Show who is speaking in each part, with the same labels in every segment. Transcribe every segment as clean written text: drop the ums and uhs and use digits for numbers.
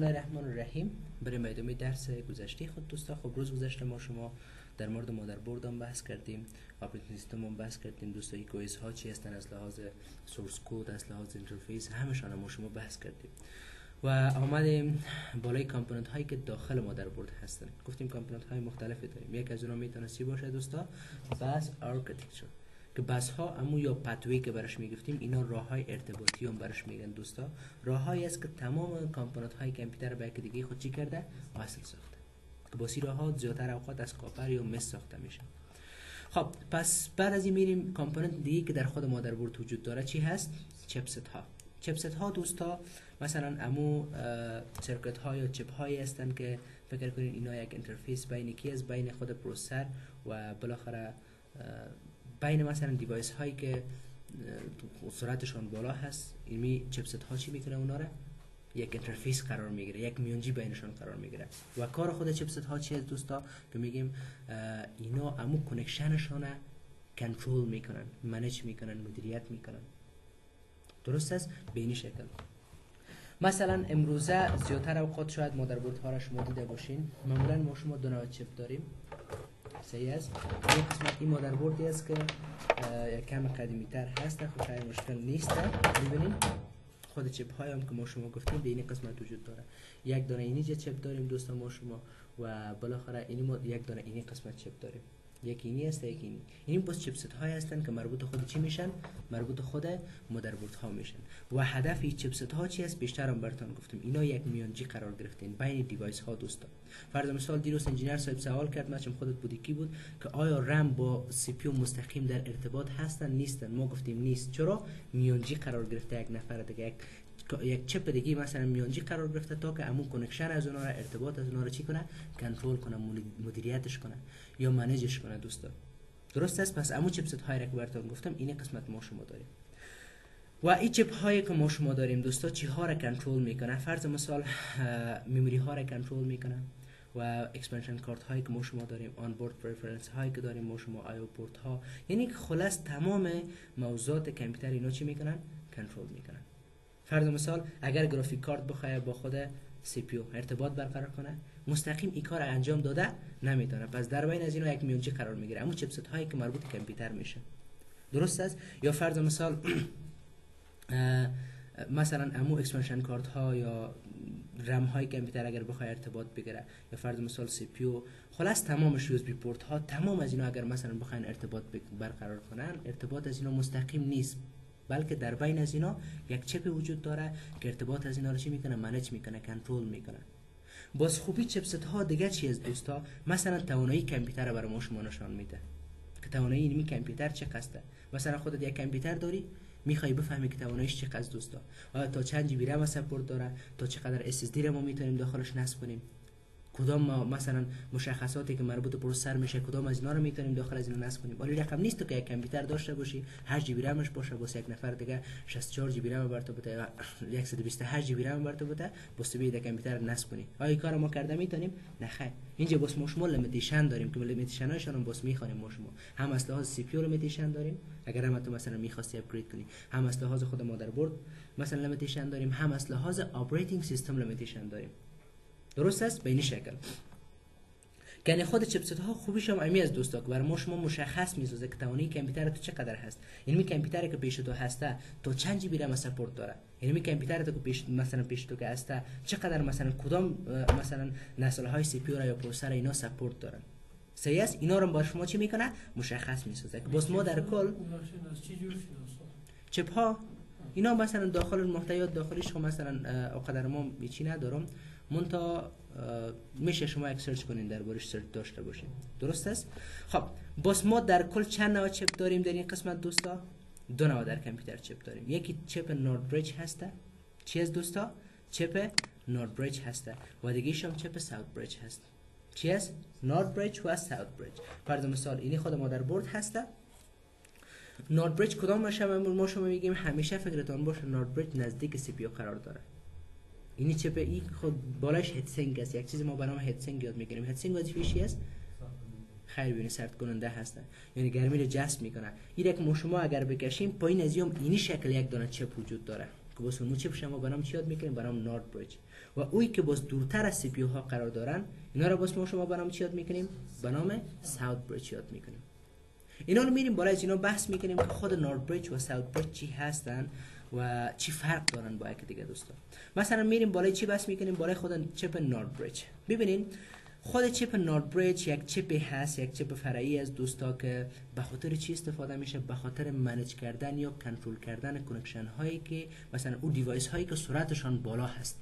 Speaker 1: الله الرحمن الرحیم. بریم به ادامه درس گذشته خود دوستا. خب روز گذشته ما شما در مورد مادربرد هم بحث کردیم، اپراتینگ سیستم هم بحث کردیم دوستا. ایکوئز ها چی هستن از لحاظ سورس کد، از لحاظ اینترفیس، همشان ما شما بحث کردیم و آمدیم بالای کامپوننت هایی که داخل مادربرد هستن. گفتیم کامپوننت های مختلفی داریم. یک از اونها میتونه سی باشه دوستا، بس آرکیتکچر، که بس ها امو یا پتوی که برش میگفتیم، اینا راه های ارتباطی هم برش میگن دوستا. راه هایی است که تمام کامپوننت های کامپیوتر به یک دیگه خود چی کرده؟ وصل ساخته، که با سی راه ها زیادتر اوقات از کاپر یا مس ساخته میشه. خب پس بعد از این میریم کامپوننت دیگه که در خود مادربرد وجود داره. چی هست؟ چپست ها. چپست ها دوستا مثلا امو سرکت ها یا چپ هایی هستن که فکر کنین اینا یک اینترفیس بین کی است؟ بین خود پروسسور و بالاخره بین مثلا دیوایس هایی که سرعتشان بالا هست. اینمی چپست ها چی میکنه؟ اونا را یک اینترفیس قرار میگیره، یک میانجی بینشان قرار میگیره. و کار خود چپست ها چی است دوستا؟ که میگیم اینا امو کانکشنشان کنترل میکنن، منیج میکنن، مدیریت میکنن. درست است؟ به این شکل. مثلا امروزه زیادتر اوقات شاید مادربرد ها را شما دیده باشین. معمولا ما شما دو نوع چپ داریم. صحیح است. این قسمت این مادربردی است که یک کم قدیمی تر هست، خب خیلی مشکل نیست. میبینید خود چپ های هم که ما شما گفتیم به این قسمت وجود داره. یک دانه اینی چپ داریم دوستان ما شما، و بالاخره اینی یک دانه اینی قسمت چپ داریم. یکی اینی است، یکی اینی. این باز چپست های هستن که مربوط خود چی میشن؟ مربوط خود مادربرد ها میشن. و هدف این چپست ها چی است؟ بیشتر هم براتون گفتیم. اینا یک میانجی قرار گرفتین بین دیوایس ها دوستا. فرض مثال دیروز انجینیر صاحب سوال کرد، مثلا خودت بودی کی بود، که آیا رم با سی پی یو مستقیم در ارتباط هستن نیستن؟ ما گفتیم نیست. چرا؟ میانجی قرار گرفته یک نفر دیگه، یک چپ دیگه مثلا میانجی قرار گرفته تا که همون کانکشن از اونها را، ارتباط از اونها را چی کنه؟ کنترل کنه، مدیریتش کنه یا منیجش کنه دوستا. درست است؟ پس همون چپست های را که براتون گفتم این قسمت ما شما داریم. و این چپ هایی که ما شما داریم دوستا چی ها را کنترل میکنه؟ فرض مثال مموری ها را کنترل میکنه و اکسپنشن کارت هایی که ما شما داریم، آن بورد پرفرنس هایی که داریم ما شما، آی او پورت ها، یعنی که خلاص تمام موضوعات کامپیوتر اینا چی میکنن؟ کنترل میکنن. فرض مثال اگر گرافیک کارت بخواد با خود سی پی یو ارتباط برقرار کنه، مستقیم این کار انجام داده نمیتونه. پس در بین از اینا یک میانجی قرار میگیره، اما چپست هایی که مربوط به کامپیوتر میشه. درست است؟ یا فرض مثال مثلا امو اکسپنشن کارت ها یا رم های کامپیوتر اگر بخواد ارتباط بگیره، یا فرض مثال سی پی یو، خلاص تمامش یو اس بی پورت ها، تمام از اینا اگر مثلا بخواین ارتباط برقرار کنن، ارتباط از اینا مستقیم نیست، بلکه در بین از اینا یک چپ وجود داره که ارتباط از اینا رو چی میکنه؟ منیج میکنه، کنترل میکنه. باز خوبی چپست ها دیگه چی است دوستا؟ مثلا توانایی کامپیوتر برای ما شما نشان میده که توانایی این کامپیوتر چه قسته. مثلا خودت یک کامپیوتر داری، میخوای بفهمی که تواناییش چقدر است دوستا. تا چند جی بی رم سپورت داره، تا چقدر اس اس دی ما میتونیم داخلش نصب کنیم، کدام مثلا مشخصاتی که مربوط به پروسسور میشه، کدام از اینا رو میتونیم داخل از اینا نصب کنیم. ولی رقم نیست که یک کامپیوتر داشته باشی 8 جی بی رمش باشه، واسه یک نفر دیگه 64 جی بی رم برات بده، 128 جی بی رم برات بده، واسه یک کامپیوتر نصب کنی. آیا این کارو ما کرده میتونیم؟ نه خیر. اینجا بس ما شما لیمیتیشن داریم که لیمیتیشن هاشون هم بس میخوانیم ما شما. هم از لحاظ سی پی یو لیمیتیشن داریم اگر هم تو مثلا میخواستی اپگرید کنی، هم از لحاظ خود مادربرد مثلا لیمیتیشن داریم، هم از لحاظ اپراتینگ سیستم لیمیتیشن داریم. درست است؟ به این شکل. یعنی خود چپست ها خوبیش هم امی از دوستا که برای ما شما مشخص میسازه که توانایی کامپیوتر تو چقدر هست. یعنی کامپیوتری که پیش تو هسته تو چند جی بی رم سپورت داره، یعنی کامپیوتری که پیش تو که هسته چقدر مثلا کدام مثلا نسل های سی پی یو یا پروسسور اینا سپورت دارن. صحیح است؟ اینا رو با شما چی میکنه؟ مشخص میسازه. بس ما در کل چپ ها اینا مثلا داخل محتویات داخلیش هم مثلا اوقدر ما چی ندارم، منتها میشه شما یک سرچ کنین دربارش، سرچ داشته باشین. درست است؟ خب بس ما در کل چند نوع چپ داریم در این قسمت دوستا؟ دو نوع در کامپیوتر چپ داریم. یکی چپ نورد بریج هسته. چی است دوستا؟ چپ نورد بریج هسته. و دیگه هم چپ ساوت بریج هست. چی است؟ نورد بریج و ساوت بریج. فرض مثال اینی خود مادربرد هسته. نورد بریج کدام باشه؟ ما شما میگیم همیشه فکرتون باشه نورد بریج نزدیک سی پی یو قرار داره. اینی چپ ای خود بالاش هیتسینگ است. یک چیز ما به نام هیتسینگ یاد میگیریم. هیتسینگ وظیفه‌اش چی است؟ خیر ببینید سرد کننده هست، یعنی گرمی رو جذب میکنه. این یک ما شما اگر بکشیم پایین از اینی شکل یک دانه چپ وجود داره که بس اون چپ شما به نام چی یاد میکنیم؟ به نام نورد بریج. و اوی که بس دورتر از سی پی ها قرار دارن اینا رو بس ما شما به نام چی یاد میکنیم؟ به نام ساوت بریج یاد میکنیم. اینا رو میریم بالای از اینا بحث میکنیم که خود نورد بریج و ساوت بریج چی هستن و چی فرق دارن با یک دیگه دوستا. مثلا میریم بالای چی بحث میکنیم؟ بالای خود چپ نورد بریج. ببینین خود چپ نورد بریج یک چپی هست، یک چپ فرعی از دوستا که به خاطر چی استفاده میشه؟ به خاطر منیج کردن یا کنترل کردن کانکشن هایی که مثلا اون دیوایس هایی که سرعتشان بالا هست.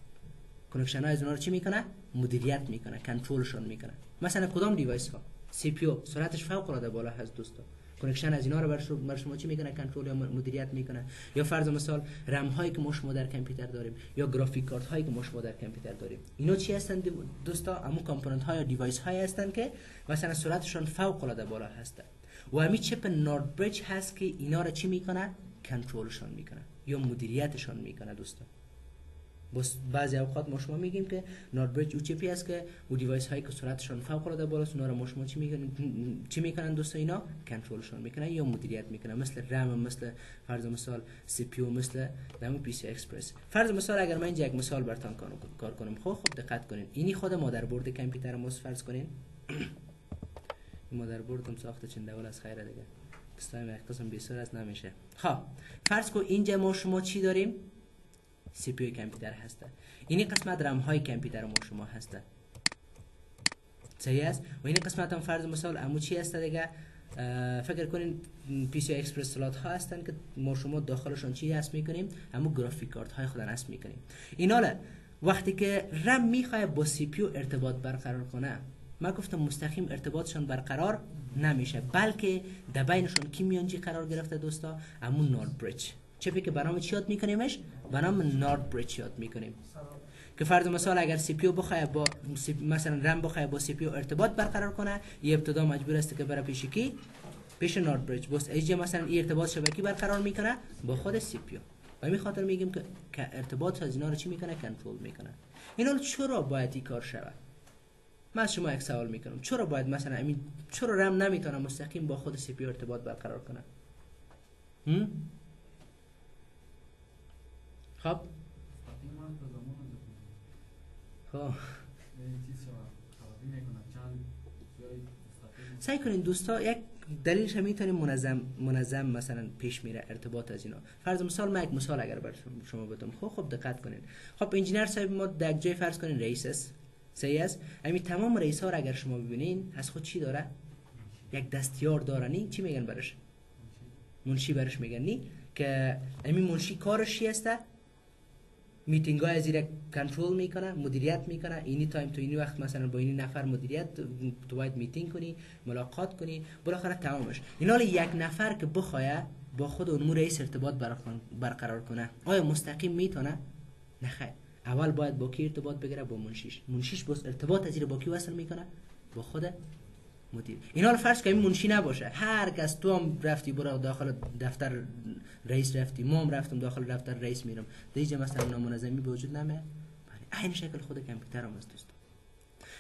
Speaker 1: کانکشن های از اونها رو چی میکنه؟ مدیریت میکنه، کنترلشون میکنه. مثلا کدام دیوایس ها؟ سی پی یو سرعتش فوق العاده بالا هست دوستا. کانکشن از اینا رو بر شما چی میکنه؟ کنترل یا مدیریت میکنه. یا فرض مثال رم هایی که ما شما در کامپیوتر داریم یا گرافیک کارت هایی که ما شما در کامپیوتر داریم، اینا چی هستن دوستا؟ همون کامپوننت ها یا دیوایس هایی هستن که مثلا سرعتشون فوق العاده بالا هست و همین چپ نورد بریج هست که اینا رو چی میکنه؟ کنترلشون میکنه یا مدیریتشون میکنه دوستا. بس بعضی اوقات ما شما میگیم که نورد بریج او چپی است که او دیوایس هایی که سرعتشون فوق العاده بالاست اونا رو ما شما چی میکنن دوستا؟ اینا کنترلشون میکنن یا مدیریت میکنن، مثل رم، مثل فرض مثال سی پی یو، مثل دمو پی سی اکسپرس. فرض مثال اگر من اینجا یک مثال براتون کار کنم، خب دقت کنین. اینی خود مادربرد کامپیوتر ما فرض کنین. این مادربردم ساخته چند دول از خیره دیگه. قسم یک قسم بیشتر از نمیشه. خب فرض کن اینجا ما شما چی داریم؟ سی پی یو کامپیوتر هسته. اینی قسمت رم های کامپیوتر ما شما هسته. صحیح است؟ و این قسمت هم فرض مثال امو چی هسته دیگه؟ فکر کنین پی سی اکسپرس سلات ها هستن که ما شما داخلشون چی هست میکنیم؟ همون گرافیک کارت های خودن هست میکنیم. اینا وقتی که رم میخواد با سی پی یو ارتباط برقرار کنه، ما گفتم مستقیم ارتباطشون برقرار نمیشه، بلکه در بینشون کی میانجی قرار گرفته دوستا؟ همون نورد بریج. چپی که برنامه چی یاد میکنیمش؟ به نام نورد بریج یاد میکنیم. که فرض مثال اگر سی پی یو بخواد با مثلا رم بخواد با سی پی یو ارتباط برقرار کنه، یه ابتدا مجبور است که بره پیش نورد بریج. بس ایجا مثلا این ارتباط شبکی برقرار میکنه با خود سی پی یو. و همین خاطر میگیم که ارتباط از اینا رو چی میکنه؟ کنترل میکنه. اینا چرا باید این کار شود؟ من از شما یک سوال میکنم، چرا باید مثلا همین چرا رم نمیتونه مستقیم با خود سی پی یو ارتباط برقرار کنه؟ خب سعی کنین دوستا، یک دلیلش هم میتونیم منظم مثلا پیش میره ارتباط از اینا. فرض مثال من یک مثال اگر بر شما بدم، خب دقت کنین. خب انجینیر صاحب ما در جای فرض کنین رئیس است، صحیح است؟ همین تمام رئیس ها را اگر شما ببینین از خود چی داره؟ یک دستیار داره. نی چی میگن برش؟ منشی برش میگن. نی که همین منشی کارش چی است؟ میتینگ های از این کنترل میکنه، مدیریت میکنه. اینی تایم تو اینی وقت مثلا با اینی نفر مدیریت تو باید میتینگ کنی، ملاقات کنی، بالاخره تمامش. اینا یک نفر که بخواد با خود اون رئیس ارتباط برقرار کنه، آیا مستقیم میتونه؟ نه خیر. اول باید با کی ارتباط بگیره؟ با منشیش بس ارتباط از این با کی وصل میکنه؟ با خود مدیر. اینا رو فرض کنیم منشی نباشه، هر کس تو هم رفتی برو داخل دفتر رئیس رفتی، ما هم رفتم داخل دفتر رئیس میرم، دیگه مثلا نامنظمی به وجود نمیاد. بله این شکل خود کامپیوتر هم است دوست.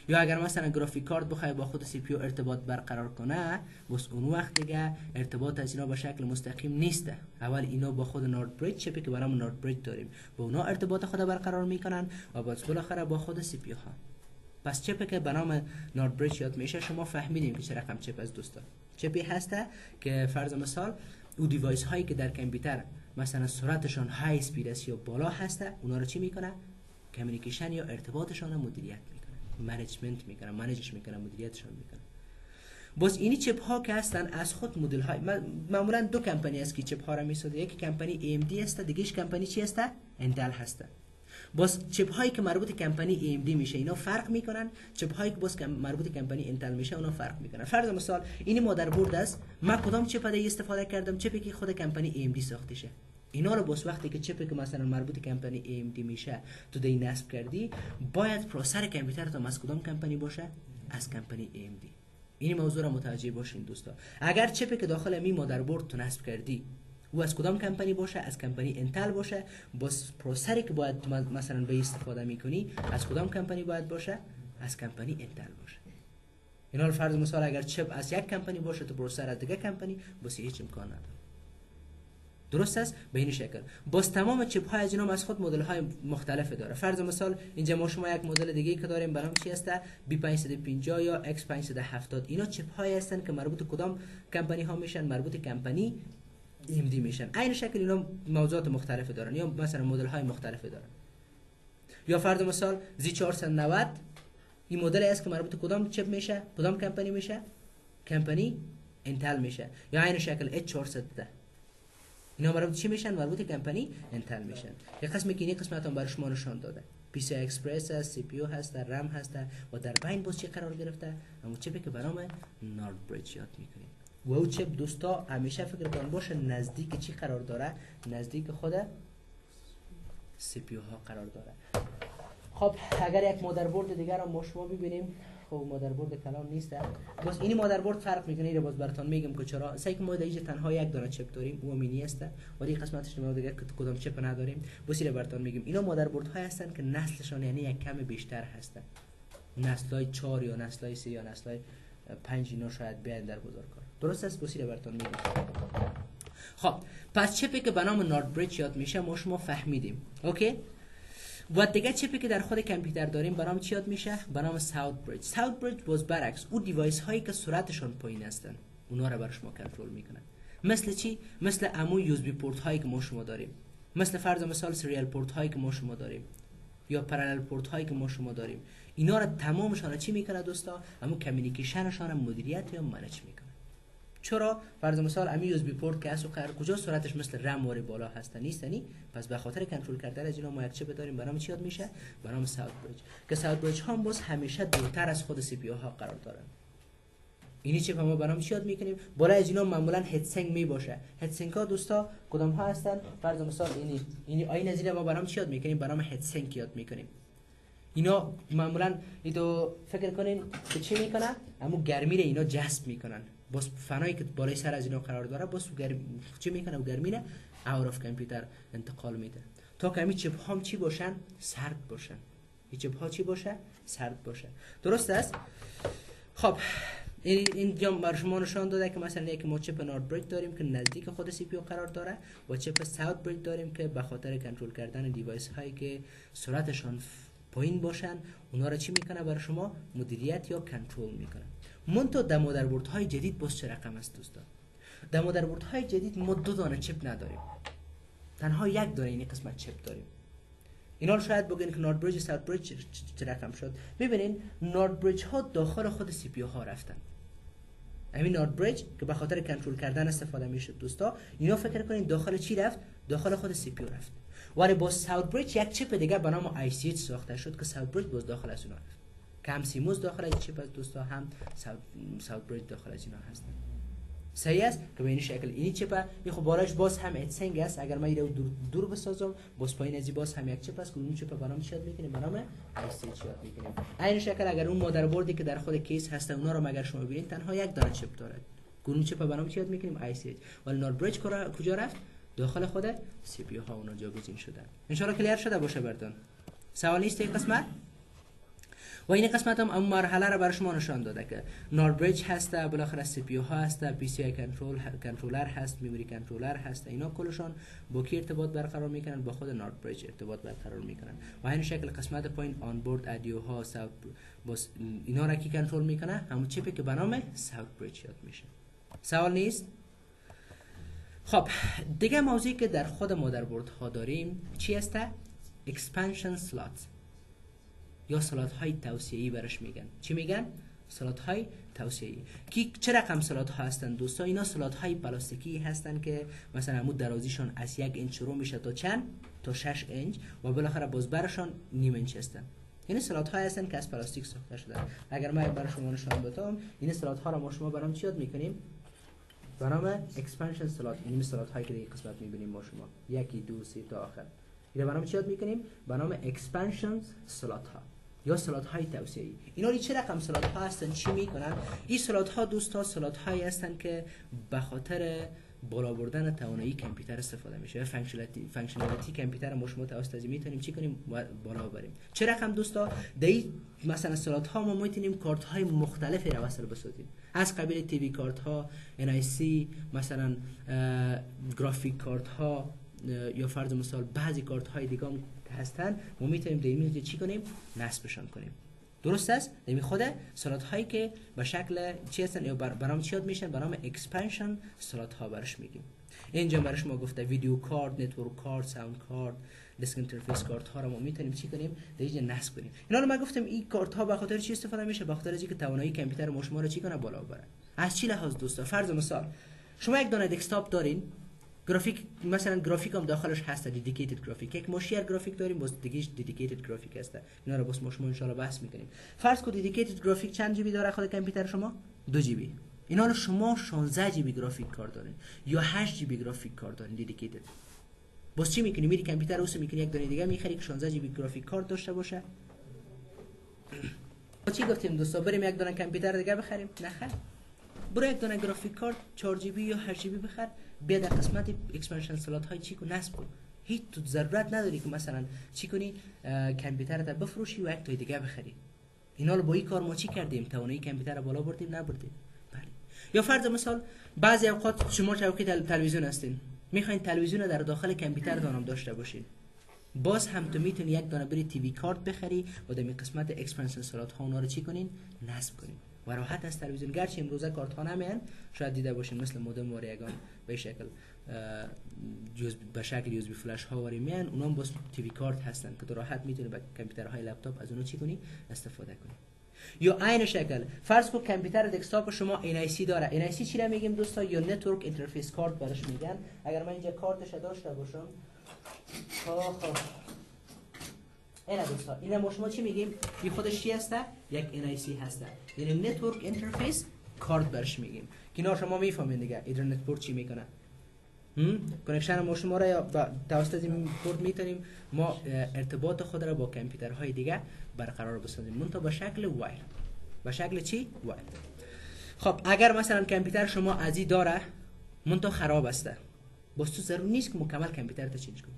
Speaker 1: یا اگر مثلا گرافیک کارت بخوای با خود سی پی یو ارتباط برقرار کنه، بس اون وقت دیگه ارتباط از اینا به شکل مستقیم نیسته. اول اینا با خود نورد بریج، چپی که برام نورد بریج داریم، با اونا ارتباط خود برقرار میکنن و بعد بالاخره با خود سی پی یو ها. پس چپی که به نام نورد بریج یاد میشه، شما فهمیدیم که چه رقم چپ از دوستا. چپی هسته که فرض مثال او دیوایس هایی که در کامپیوتر مثلا سرعتشون های اسپید است یا بالا هسته، اونا رو چی میکنه؟ کمیونیکیشن یا ارتباطشون رو مدیریت میکنه، منیجمنت میکنه، منیجش میکنه، مدیریتشون میکنه. بس اینی چپ ها که هستن از خود مدل های معمولا دو کمپانی است که چپ ها را میسازه، یکی کمپانی AMD است، دیگهش کمپانی چی است؟ انتل هست. بس چپ هایی که مربوط کمپانی AMD میشه اینا فرق میکنن، چپ هایی که بس مربوط کمپانی انتل میشه اونا فرق میکنن. فرض مثال اینی مادربرد است، من کدام چپ دیگه استفاده کردم؟ چپی که خود کمپانی AMD ساخته شه. اینا رو بس وقتی که چپی که مثلا مربوط کمپانی AMD میشه تو دی نصب کردی، باید پروسر کامپیوتر تو از کدام کمپانی باشه؟ از کمپانی AMD. این موضوع را متوجه باشین دوستا. اگر چپی که داخل می مادربرد تو نصب کردی و از کدام کمپانی باشه؟ از کمپانی انتل باشه، بس پروسری که باید مثلا به استفاده میکنی از کدام کمپانی باید باشه؟ از کمپانی انتل باشه. اینا رو فرض مثال اگر چپ از یک کمپانی باشه تو پروسر از دیگه کمپانی، بس هیچ امکان نداره. درست است؟ به این شکل. باز تمام چپ های از اینا از خود مدل های مختلف داره. فرض مثال اینجا ما شما یک مدل دیگه که داریم برام چی هست؟ B550 یا X570. اینا چپ های هستن که مربوط کدام کمپانی ها میشن؟ مربوط کمپانی AMD میشن. این شکل اینا موضوعات مختلف دارن یا مثلا مدل های مختلف دارن. یا فرض مثال Z490 این مدل است که مربوط کدام چپ میشه؟ کدام کمپانی میشه؟ کمپانی اینتل میشه. یا این شکل H410 اینا مربوط چی میشن؟ مربوط کمپانی اینتل میشن. یک قسمی که این قسمت هم برای شما نشان داده. PCI اکسپرس هست، سی پی یو هست، رم هست و در بین باز چی قرار گرفته؟ همون چپی که به نام نورد بریج یاد میکنیم. و اون چپ دوستا همیشه فکر کن باشه نزدیک چی قرار داره؟ نزدیک خود سی پی یو ها قرار داره. خب اگر یک مادربرد دیگر رو ما شما ببینیم، خب مادربرد کلان نیست. باز این مادربرد فرق میکنه. اینو باز براتون میگم که چرا. سعی که ما دیگه تنها یک دانه چپ داریم، او مینی است و این قسمتش ما دیگه کدام چپ نداریم. بس اینو براتون میگم. اینا مادربرد های هستن که نسلشون یعنی یک کم بیشتر هستن. نسلای 4 یا نسلای 3 یا نسلای 5 اینا شاید بیان در بازار کار. درست است؟ بس اینو براتون میگم. خب پس چپی که به نام نورد بریج یاد میشه ما شما فهمیدیم. اوکی؟ و دیگه چپی که در خود کامپیوتر داریم به نام چی یاد میشه؟ به نام ساوت بریج. ساوت بریج باز برعکس اون دیوایس هایی که سرعتشون پایین هستن اونا رو برای شما کنترل میکنن. مثل چی؟ مثل امو یو اس بی پورت هایی که ما شما داریم. مثل فرض مثال سریال پورت هایی که ما شما داریم یا پرالل پورت هایی که ما شما داریم. اینا رو تمامشون چی میکنه دوستا؟ امو کمیونیکیشنشون مدیریت یا منیج میکنه. چرا؟ فرض مثال امی یو اس بی پورت که اسو قرار کجا سرعتش مثل رم واری بالا هست نیستنی؟ پس به خاطر کنترل کردن از اینا ما یک چپ داریم به نام چی یاد میشه؟ به نام ساوت بریج. که ساوت بریج ها باز همیشه دورتر از خود سی پی یو ها قرار دارن. اینی چپ ما به نام چی یاد میکنیم؟ بالا از اینا معمولا هدسینگ می باشه. هدسینگ ها دوستا کدام ها هستن؟ فرض مثال اینی این از اینا ما به نام چی یاد میکنیم؟ به نام هدسینگ یاد میکنیم. اینا معمولا اینو فکر کنین که چی میکنن؟ اما گرمی رو اینا جذب میکنن. باز فنایی که بالای سر از اینا قرار داره باز چی میکنه؟ و گرمی رو اور اف کامپیوتر انتقال میده تا که همین چپ هم چی باشن؟ سرد باشن. این چپ ها چی باشه؟ سرد باشه. درست است؟ خب اینجا برای شما نشان داده که مثلا یک ما چپ نورد بریج داریم که نزدیک خود سی پی یو قرار داره و چپ ساوت بریج داریم که به خاطر کنترل کردن دیوایس هایی که سرعتشان پایین باشن اونا رو چی میکنه؟ برای شما مدیریت یا کنترل میکنه. منتها در مادربردهای جدید باز چه رقم است دوستان؟ در مادربردهای جدید ما 2 دانه چپ نداریم، تنها یک دانه این قسمت چپ داریم. اینا رو شاید بگین که نورد بریج ساوت بریج چه رقم شد. ببینین نورد بریج ها داخل خود سی پی یو ها رفتن. همین نورد بریج که به خاطر کنترل کردن استفاده میشه دوستا، اینا فکر کنین داخل چی رفت؟ داخل خود سی پی یو رفت. ولی با ساوت بریج یک چپ دیگه به نام آی سی اچ ساخته شد که ساوت بریج باز داخل از اونها رفت. که هم سیموس داخل از چپ از دوستا هم ساوت بریج داخل از اینا هستن. صحیح است که به این شکل این چپ می خب بالاش باز هم ادسینگ است. اگر من اینو دور بسازم باز پایین از باز هم یک چپ است که اون چپ برام چی یاد میکنیم؟ به نام آی سی اچ یاد میکنیم. این شکل اگر اون مادربردی که در خود کیس هست اونا رو مگر شما ببینید تنها یک دانه چپ داره. اون چپ برام چی یاد میکنیم؟ آی سی اچ. ولی نورد بریج کجا رفت؟ داخل خود سی پی یو ها اونا جاگزین شدن. ان شاء الله کلیر شده باشه براتون. سوال نیست این قسمت؟ و این قسمت هم اون مرحله رو برای شما نشان داده که نورد بریج هست، بالاخره سی پی یو ها هست، پی سی آی کنترلر هست، میموری کنترلر هست. اینا کلشون با کی ارتباط برقرار میکنن؟ با خود نورد بریج ارتباط برقرار میکنن. و این شکل قسمت پایین آن بورد ادیو ها باز اینا را کی کنترل میکنه؟ همون چیپی که به نام ساوت بریج یاد میشه. سوال نیست؟ خب دیگه موضوعی که در خود مادربرد ها داریم چی هست؟ اکسپنشن سلات یا سلات های توسعه‌ای برش میگن. چی میگن؟ سلات های توسعه‌ای. کی چه رقم سلات ها هستن دوستا؟ اینا سلات های پلاستیکی هستن که مثلا عمود درازیشون از 1 اینچ شروع میشه تا چند؟ تا 6 اینچ و بالاخره باز برشون نیم اینچ هستن. این سلات های هستن که از پلاستیک ساخته شدن. اگر من برای شما نشون بدم این سلات ها رو ما شما برام چی یاد میکنیم؟ به نام اکسپنشن سلات. این سلات هایی که در این قسمت میبینیم ما شما 1 2 3 تا آخر. اینا برام چی یاد میکنیم؟ به نام اکسپنشن سلات ها یا سلات های توسعه‌ای. اینا چه رقم سلات ها هستن؟ چی میکنن؟ این سلات ها دوستا سلات هایی هستن که به خاطر بالا بردن توانایی کامپیوتر استفاده میشه. فانکشنالیتی کامپیوتر ما شما توسط میتونیم چی کنیم؟ بالا ببریم. چه رقم دوستا؟ مثلا سلات ها ما میتونیم کارت های مختلفی را وصل بسازیم، از قبیل تیوی کارت ها، NIC، مثلا گرافیک کارت ها، یا فرض مثال بعضی کارت های دیگه هم هستن، ما میتونیم دیمیج چی کنیم؟ نصبشان کنیم. درست است؟ نمی خوده سلات هایی که به شکل چی هستن یا برام چی یاد میشن؟ برام اکسپنشن سلات ها برش میگیم. اینجا برش ما گفته ویدیو کارت، نتورک کارت، ساوند کارت، دیسک اینترفیس کارت ها رو ما میتونیم چی کنیم؟ دیگه نصب کنیم. اینا رو من گفتم این کارت ها به خاطر چی استفاده میشه؟ به خاطر اینکه توانایی کامپیوتر ما شما رو چی کنه؟ بالا ببره. از چی لحاظ دوستا؟ فرض مثال شما یک دانه دسکتاپ دارین، گرافیک مثلا گرافیک هم داخلش هست، دیدیکیتد گرافیک، یک مشیر گرافیک داریم باز دیگه دیدیکیتد گرافیک هست. اینا رو باز ما شما ان شاء الله بحث میکنیم. فرض کو دیدیکیتد گرافیک چند جی بی داره خود کامپیوتر شما؟ 2 جی بی. اینا رو شما 16 جی بی گرافیک کارت دارین یا 8 جی بی گرافیک کارت دارین دیدیکیتد. باز چی میکنی؟ میری کامپیوتر اوس میکنی یک دونه دیگه میخری که 16 جی بی گرافیک کارت داشته باشه. چی گفتیم دوستا؟ بریم یک دونه کامپیوتر دیگه بخریم؟ نخیر. برو یک دونه گرافیک کارت 4 جی بی یا 8 جی بی بخر، بیا در قسمت اکسپنشن سلات های چی کو نصب کن. هیچ تو ضرورت نداری که مثلا چی کنی کامپیوترت بفروشی و یک تا دیگه بخری. اینا رو با این کار ما چی کردیم؟ توانایی کامپیوتر رو بالا بردیم نبردیم. بله. یا فرض مثال بعضی اوقات شما چوکی تلویزیون هستین، میخواین تلویزیون رو در داخل کامپیوتر دانم داشته باشین، باز هم تو میتونی یک دانه بری تیوی کارت بخری و در قسمت اکسپنشن سلات ها اونا رو چی کنین؟ نصب کنین و راحت از تلویزیون. گرچه امروزه کارت ها نمیان، شاید دیده باشین مثل مودم و ریگان به شکل به شکل یوزبی فلش ها وری میان، اونا هم باز تیوی کارت هستن که تو راحت میتونی با کامپیوترهای لپتاپ از اونها چی کنی؟ استفاده کنی. یا عین شکل فرض کو کامپیوتر دسکتاپ شما NIC داره. NIC چی را میگیم دوستا؟ یا نتورک اینترفیس کارت برش میگن. اگر من اینجا کارتش داشته باشم اینا دوستا، اینا ما شما چی میگیم؟ این خودش چی هسته؟ یک NIC هسته، یعنی نتورک اینترفیس کارت برش میگیم که اینا شما میفهمین دیگه ایترنت پورت چی میکنه. کانکشن ما شما را یا توسط این پورت میتونیم ما ارتباط خود را با کامپیوترهای دیگه برقرار بسازیم، منتها به شکل وایر. به شکل چی؟ وایر. خب اگر مثلا کامپیوتر شما ازی داره منتها خراب است، باز تو ضرور نیست که مکمل کامپیوتر تا چینج کنی.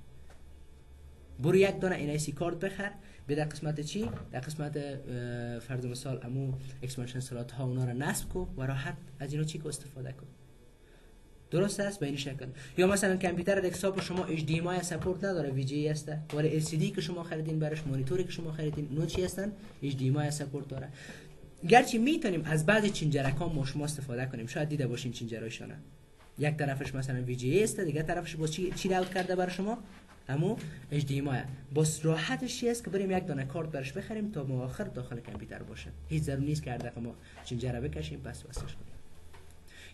Speaker 1: برو یک دانه NIC کارت بخر، به در قسمت چی؟ در قسمت فرض مثال امو اکسپنشن سلات ها اونا را نصب کو و راحت از اینا چی کو استفاده کن. درست است به این شکل. یا مثلا کامپیوتر دسکتاپ شما HDMI سپورت نداره، VGA است، ولی LCD که شما خریدین برش، مانیتوری که شما خریدین اونو چی هستن؟ HDMI سپورت داره. گرچه میتونیم از بعضی چنجرک ها ما شما استفاده کنیم، شاید دیده باشین چنجرایشونه، یک طرفش مثلا VGA است، دیگه طرفش با چی راوت کرده برای شما؟ همو HDMI. بس راحتش چی است که بریم یک دانه کارت برش بخریم تا مؤخر داخل کامپیوتر باشه. هیچ ضرور نیست که هر دفعه ما چنجره بکشیم پس وصلش کنیم.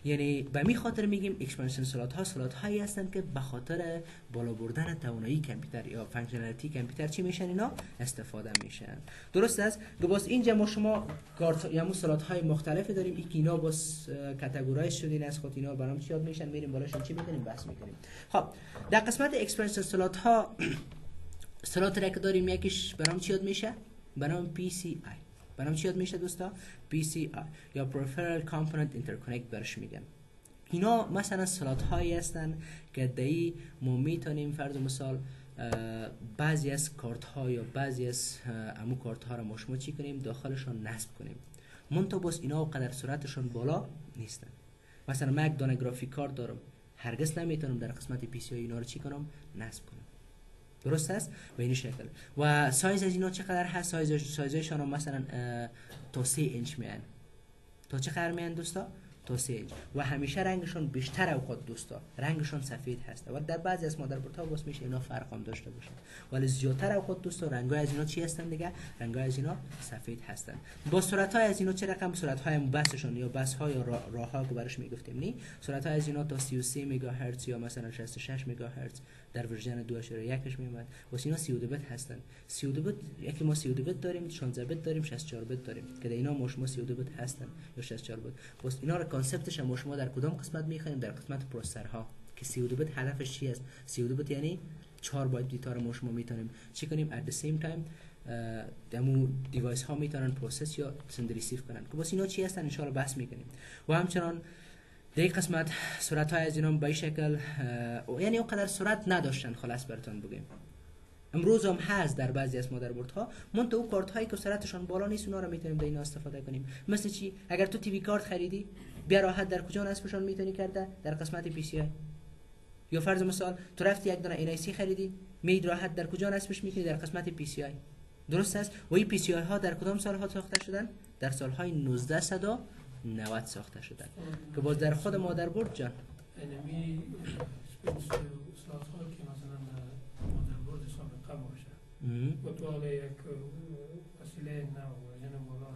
Speaker 1: یعنی به می خاطر میگیم اکسپنشن سلات هایی هستند که به خاطر بالا بردن توانایی کامپیوتر یا فانکشنالیتی کامپیوتر چی میشن؟ اینا استفاده میشن. درست است؟ باز اینجا ما شما کارت یا سلات های مختلفی داریم، این اینا باز کاتگورایز شدین از خود، اینا برام چی یاد میشن، میریم بالاشون چی میکنیم بحث میکنیم. خب در قسمت اکسپنشن سلات ها سلات را که داریم یکیش برام چی یاد میشه؟ برام PCI. برام چی یاد میشه دوستا؟ PCI یا Peripheral Component Interconnect برش میگن. اینا مثلا سلات هایی هستن که دایی ما میتونیم فرض مثال بعضی از کارت ها یا بعضی از امو کارت ها را ما شما چی کنیم؟ داخلشان نصب کنیم. منتها بس اینا قدر سرعتشان بالا نیستن. مثلا من یک دانه گرافیک کارت دارم، هرگز نمیتونم در قسمت PCI اینا رو چی کنم؟ نصب کنم. درست است؟ به این شکل. و سایز از اینا چقدر هست؟ سایزشان هم مثلا تا 3 اینچ میان. تا چقدر میان دوستا؟ تا 3 اینچ. و همیشه رنگشون بیشتر اوقات دوستا رنگشون سفید هست. و در بعضی از مادربردها واسه میشه اینا فرق هم داشته باشه. ولی زیادتر اوقات دوستا رنگای از اینا چی هستن دیگه؟ رنگای از اینا سفید هستن. با سرعت های از اینا چه رقم؟ سرعت های بسشون یا بس ها یا راه ها که برش میگفتیم نی، سرعت های از اینا تا 33 مگاهرتز یا مثلا 66 مگاهرتز در ورژن 2.1 میومد. واسه اینا 32 بیت هستن. 32 بیت یکی ما 32 بیت داریم، 16 بیت داریم، 64 بیت داریم که در اینا ما شما 32 بیت هستن یا 64 بیت. واسه اینا را کانسپتش ما شما در کدام قسمت میخوایم؟ در قسمت پروسسورها که 32 بیت هدفش چی است؟ 32 بیت یعنی 4 بایت دیتا رو ما شما میتونیم چی کنیم؟ at the same time دمو دیوایس ها میتونن پروسس یا سند ریسیو کنن که واسه اینا چی هستن ان شاء الله بحث میکنیم. و همچنان در این قسمت سرعت های از اینا به این شکل یعنی اونقدر سرعت نداشتن، خلاص براتون بگیم امروز هم هست در بعضی از مادربردها، منتها او کارت هایی که سرعتشان بالا نیست اونا رو میتونیم در اینا استفاده کنیم. مثل چی؟ اگر تو تیوی کارت خریدی، بیا راحت در کجا نصبشان میتونی کرده؟ در قسمت پی سی آی. یا فرض مثال تو رفتی یک دونه NIC خریدی، میید راحت در کجا نصبش میکنی؟ در قسمت پی سی آی. درست است؟ و این پی سی آی ها در کدام سالها ساخته شدن؟ در سالهای 1990 ساخته شدن که باز در خود مادربرد جان
Speaker 2: انمی سلات ها که مثلا مادربرد سابقه باشه و تو حالا یک وسیله نو ورژن بالا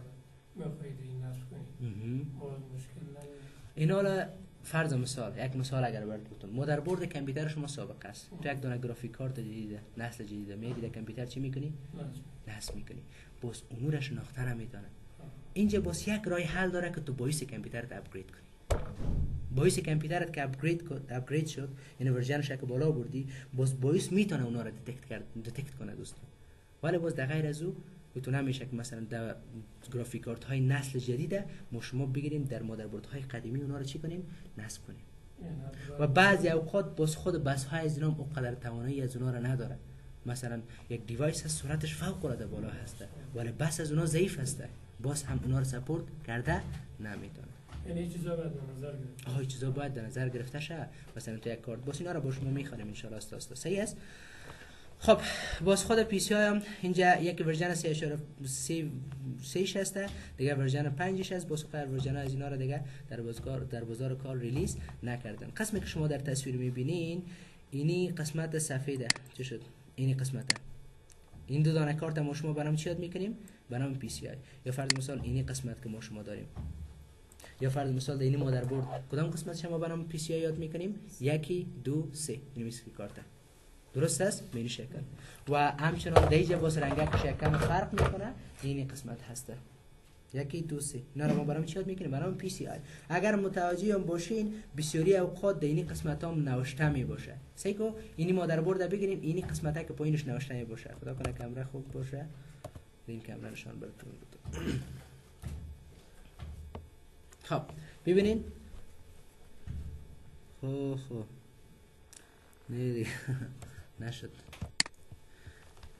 Speaker 2: رو میخواهید این نصب کنید باز مشکل نداره.
Speaker 1: این حالا فرض مثال، یک مثال اگر برات بگم، مادربرد کامپیوتر شما سابقه است، تو یک دونه گرافیک کارت جدیده، نسل جدیده میاری در کامپیوتر چی میکنی؟ نصب میکنی. باز اونو را شناخته نمیتونه. اینجا باز یک راه حل داره که تو بایوس کامپیوترت اپگرید کنی. بایوس کامپیوترت که اپگرید شد، یعنی ورژنش که بالا بردی، باز بایوس میتونه اونا را دتکت کنه دوستان. ولی باز در غیر از او تو نمیشه که مثلا در گرافیک کارت های نسل جدیده ما شما بگیریم در مادربرد های قدیمی اونا رو چی کنیم؟ نصب کنیم. و بعضی اوقات باز خود بس های از اینا اونقدر توانایی از اونا رو نداره. مثلا یک دیوایس هست سرعتش فوق العاده بالا هسته ولی بس از اونا ضعیف هسته، باز هم اونا رو سپورت کرده نمیتونه.
Speaker 2: یعنی چیزا باید در نظر گرفته.
Speaker 1: چیزا باید در نظر گرفته شه. مثلا تو یک کارت باز اینا رو با شما میخوانیم ان شاء الله استا صحیح است. خب باز خود پی سی آی هم اینجا یک ورژن 3.3 هسته، دیگه ورژن 5 هست. باز خود ورژن از اینا رو دیگه در بازار کار ریلیز نکردن. قسمی که شما در تصویر میبینین اینی قسمت سفیده. چه شد؟ اینی قسمته. این دو دانه کارت ما شما برام چی یاد میکنیم؟ برام پی سی آی. یا فرض مثال اینی قسمت که ما شما داریم، یا فرض مثال در اینی مادربرد کدام قسمت شما برام پی سی آی یاد میکنیم؟ 1 2 3 این میسکی کارت. درست است؟ به این شکل. و همچنان دیجا باز رنگش یکم فرق میکنه. این قسمت هسته 1 2 3 اینا رو ما برام چی یاد میکنیم؟ برام پی سی آی. اگر متوجه هم باشین بسیاری اوقات در این قسمت هم نوشته می باشه. سیکو اینی مادربرد بگیریم اینی قسمت ها که پایینش نوشته می باشه. خدا کنه کامera خوب باشه. این کامera نشان براتون بود. خب ببینین. خب نه دیگه نشد.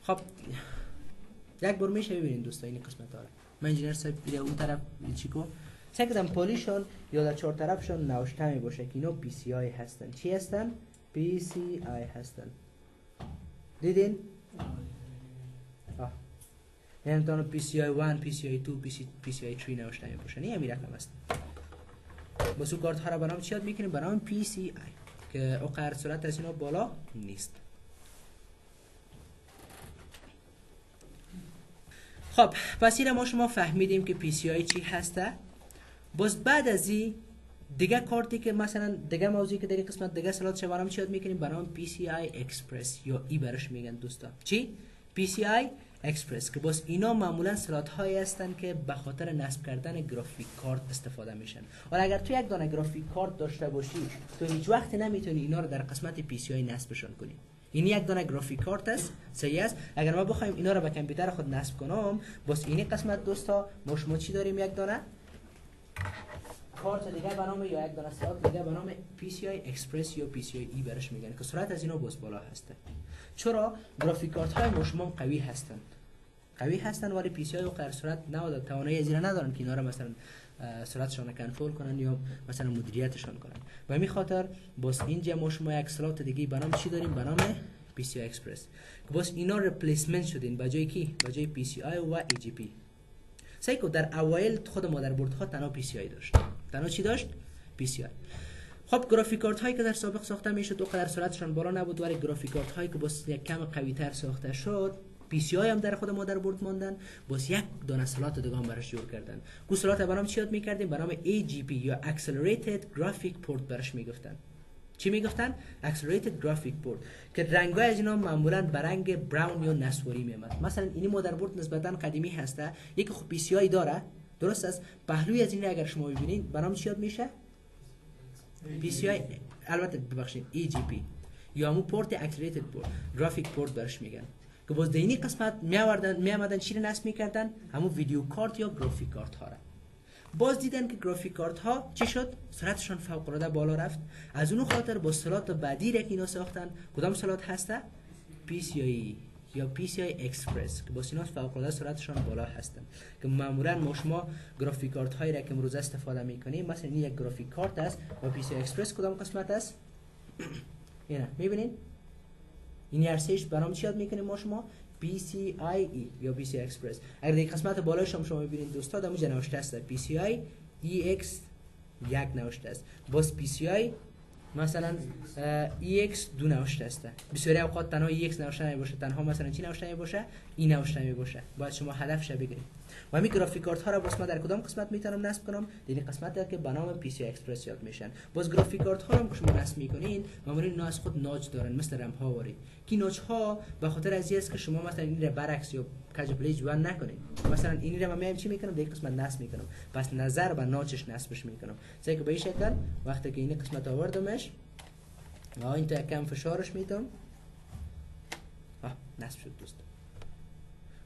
Speaker 1: خب یک بار میشه ببینین دوستا این قسمت ها. من انجینیر صاحب بیره اون طرف چیکو سکدم پالیشون یا در چهار طرفشون نوشته می باشه که اینا پی سی آی هستن. چی هستن؟ پی سی آی هستن. دیدین؟ یعنی تانو پی سی آی 1 پی سی آی 2 پی سی آی 3 نوشته می باشه. این همین رقم است. بس اون کارت ها را برام چی یاد میکنیم؟ برام پی سی آی که اوقات سرعت از اینا بالا نیست. خب پس این ما شما فهمیدیم که پی سی آی چی هسته. باز بعد از این دیگه کارتی که مثلا دیگه موضوعی که در این قسمت دیگه سلات برام چی یاد میکنیم؟ برام پی سی آی اکسپرس یا ای برش میگن دوستا. چی؟ پی سی آی اکسپرس که باز اینا معمولا سلات هایی هستن که به خاطر نصب کردن گرافیک کارت استفاده میشن. ولی اگر تو یک دانه گرافیک کارت داشته باشی تو هیچ وقت نمیتونی اینا رو در قسمت پی سی آی نصبشون کنی. این یک دانه گرافیک کارت است، صحیح است. اگر ما بخوایم اینا رو به کامپیوتر خود نصب کنم، باز این قسمت دوستا ما شما چی داریم؟ یک دانه کارت دیگه به نام یا یک دانه سلات دیگه به نام PCI Express یا PCI E برش میگن که سرعت از اینا باز بالا هسته. چرا؟ گرافیک کارت های ما شما قوی هستند ولی PCI و غیر سرعت ندارن، توانایی از اینا ندارن که اینا رو مثلا سرعتشان رو کنترل کنن یا مثلا مدیریتشان کنن. و همین خاطر باز اینجا ما شما یک سلات دیگه به نام چی داریم؟ به نام PCI Express که باز اینا ریپلیسمنت شدین به جای کی؟ به جای PCI و EGP. سیکو در اوایل خود مادربرد ها تنها PCI داشت. تنها چی داشت؟ PCI. خب گرافیک کارت هایی که در سابق ساخته میشد اونقدر سرعتشان بالا نبود ولی گرافیک کارت هایی که باز یک کم قوی تر ساخته شد PCI هم در خود مادربرد ماندن، باز یک دانه سلات دیگه هم براش جور کردن. کو سلات برام چی یاد میکردیم؟ برام AGP یا Accelerated Graphic Port براش میگفتن. چی میگفتن؟ Accelerated Graphic Port که رنگای از اینا معمولا به رنگ براون یا نسواری میامد. مثلا اینی مادربرد نسبتا قدیمی هسته، یک خب PCI داره، درست است. پهلوی از این اگر شما ببینید برام چی یاد میشه؟ PCI البته ببخشید EGP یا همون پورت Accelerated Graphic Port برش میگن که باز دینی قسمت میامدن چی رو نصب میکردن؟ همون ویدیو کارت یا گرافیک کارت ها را. باز دیدن که گرافیک کارت ها چی شد؟ سرعتشان فوق العاده بالا رفت. از اون خاطر با سلات بعدی را که اینا ساختن، کدام سلات هسته؟ PCI یا PCI اکسپرس که با سینات فوق العاده سرعتشان بالا هستند که معمولا ما شما گرافیک کارت هایی را که امروز استفاده میکنیم، مثلا این یک گرافیک کارت است و PCI اکسپرس کدام قسمت است؟ اینا میبینید این ارسیش برام چی یاد میکنیم ما شما؟ PCIe یا PCI اکسپرس. اگر در قسمت بالایش هم شما میبینید دوستا دمو نوشته است PCI EX یک نوشته است، باز PCI مثلا EX دو نوشته است. بسیاری اوقات تنها EX نوشته نمیباشه، تنها مثلا چی نوشته نمیباشه؟ این نوشته نمیباشه. باید شما هدفش بگیرید. و همین گرافیک کارت ها را باز ما در کدام قسمت میتونم نصب کنم؟ در این قسمت که به نام PCI اکسپرس یاد میشن. باز گرافیک کارت ها را که شما نصب میکنین معمولا اینا از خود ناچ دارن، مثل رم ها واری. کی ناچ ها به خاطر از است که شما مثلا این را برعکس یا کج پلی جوان نکنید. مثلا این را من چی میکنم؟ در این قسمت نصب میکنم. پس نظر به ناچش نصبش میکنم. چه که به این شکل وقتی که این قسمت آوردمش این تا کم فشارش میدم نصب شد دوست.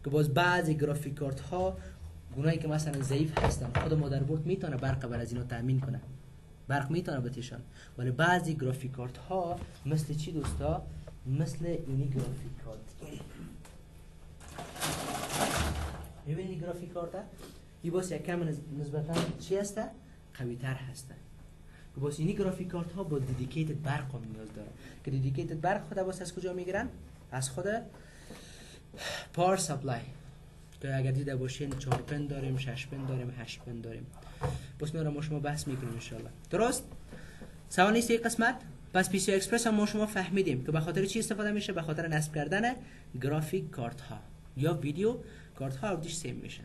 Speaker 1: که باز بعضی گرافیک کارت ها گونایی که مثلا ضعیف هستن خود مادربرد میتونه برق بر از اینا تامین کنه، برق میتونه بتیشن، ولی بعضی گرافیک کارت ها مثل چی دوستا؟ مثل اینی گرافیک کارت. ببینید گرافیک کارت این باز یک کم نسبتا چی هسته؟ قوی تر هسته. که باز اینی گرافیک کارت ها با دیدیکیتد برق هم نیاز داره که دیدیکیتد برق خود باز از کجا میگیرن؟ از خود پاور سپلای که اگر دیده باشین 4 پن داریم، 6 پن داریم، 8 پن داریم. بس ما شما بحث میکنیم ان شاء الله. درست؟ سوال نیست این قسمت؟ پس PCI اکسپرس هم ما شما فهمیدیم که به خاطر چی استفاده میشه؟ به خاطر نصب کردن گرافیک کارت ها یا ویدیو کارت ها دیش سیم میشن.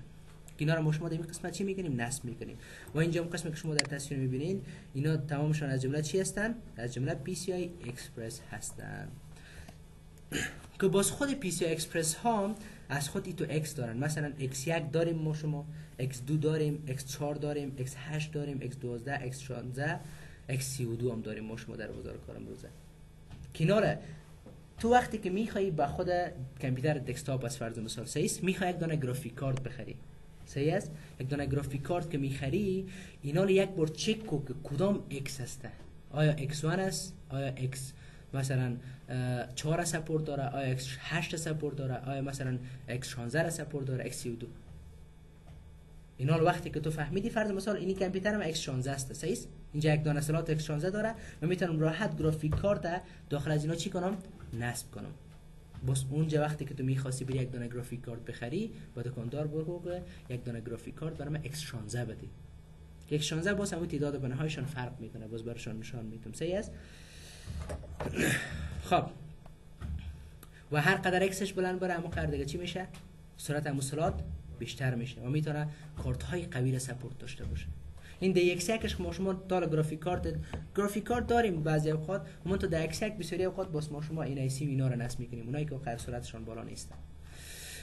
Speaker 1: اینا رو ما شما در این قسمت چی میکنیم؟ نصب میکنیم. و اینجا اون قسمی که شما در تصویر میبینین اینا تمامشون از جمله چی هستن؟ از جمله PCI اکسپرس هستن. که باز خود PCI اکسپرس ها از خود ای تو X دارن. مثلا X1 داریم ما شما، X2 داریم، X4 داریم، X8 داریم، X12، X16، X32 هم داریم ما شما در بازار کار امروزه. کناره تو وقتی که میخوایی با خود کامپیوتر دسکتاپ از فرض مثال سیس میخوای یک دانه گرافیک کارت بخری، صحیح است؟ یک دانه گرافیک کارت که میخری اینا رو یک بار چک کو که کدام X هسته. آیا X1 است؟ آیا X مثلا 4 سپورت داره؟ آیا X8 سپورت داره؟ آیا مثلا X16 سپورت داره؟ X32. اینا رو وقتی که تو فهمیدی فرض مثال اینی کامپیوترم X16 است، صحیح است؟ اینجا یک دانه سلات X16 داره و میتونم راحت گرافیک کارت داخل از اینا چی کنم؟ نصب کنم. بس اونجا وقتی که تو میخواستی بری یک دانه گرافیک کارت بخری با دکاندار بگو که یک دانه گرافیک کارت برام X16 بده. X16 باز همون تعداد بنه هایشان فرق میکنه، باز براشون نشان میدم، صحیح است؟ خب و هر قدر اکسش بلند بره همون قدر دیگه چی میشه؟ سرعت مواصلات بیشتر میشه و میتونه کارت های قوی را سپورت داشته باشه. این دی ایکس یکش ما شما دال گرافیک کارت داریم بعضی اوقات، اما تو دی ایکس یک بسیاری اوقات باز ما شما این ای سی اینا رو نصب میکنیم، اونایی که قدر سرعتشان بالا نیست.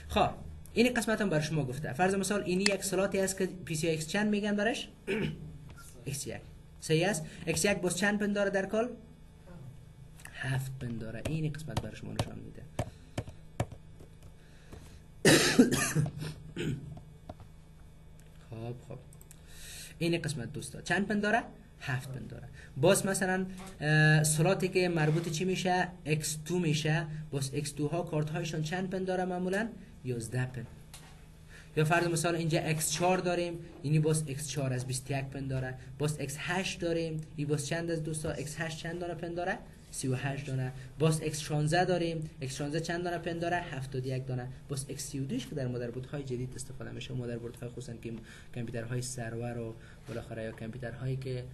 Speaker 1: خب این قسمت هم بر شما گفته. فرض مثال اینی یک سلاتی است که پی سی ایکس چند میگن برش؟ ایکس یک. صحیح است؟ ایکس یک باز چند پن داره در کل؟ 7 پن داره. این قسمت برای شما نشان میده. خب این قسمت دوستا چند پن داره؟ 7 پن داره. باز مثلا سلاتی که مربوط چی میشه؟ X2 میشه. باز X2 ها کارت هایشان چند پن داره معمولا؟ 11 پن. یا فرض مثال اینجا X4 داریم، اینی باز X4 از 21 پن داره. باز X8 داریم، این باز چند از دوستا؟ X8 چند دانه پن داره؟ 38 دانه. باز X16 داریم، X16 چند دانه پن داره؟ 71 دانه. باز X32 که در مادربردهای جدید استفاده میشه، مادربردهای خصوصا که کامپیوترهای سرور و بالاخره یا کامپیوترهایی که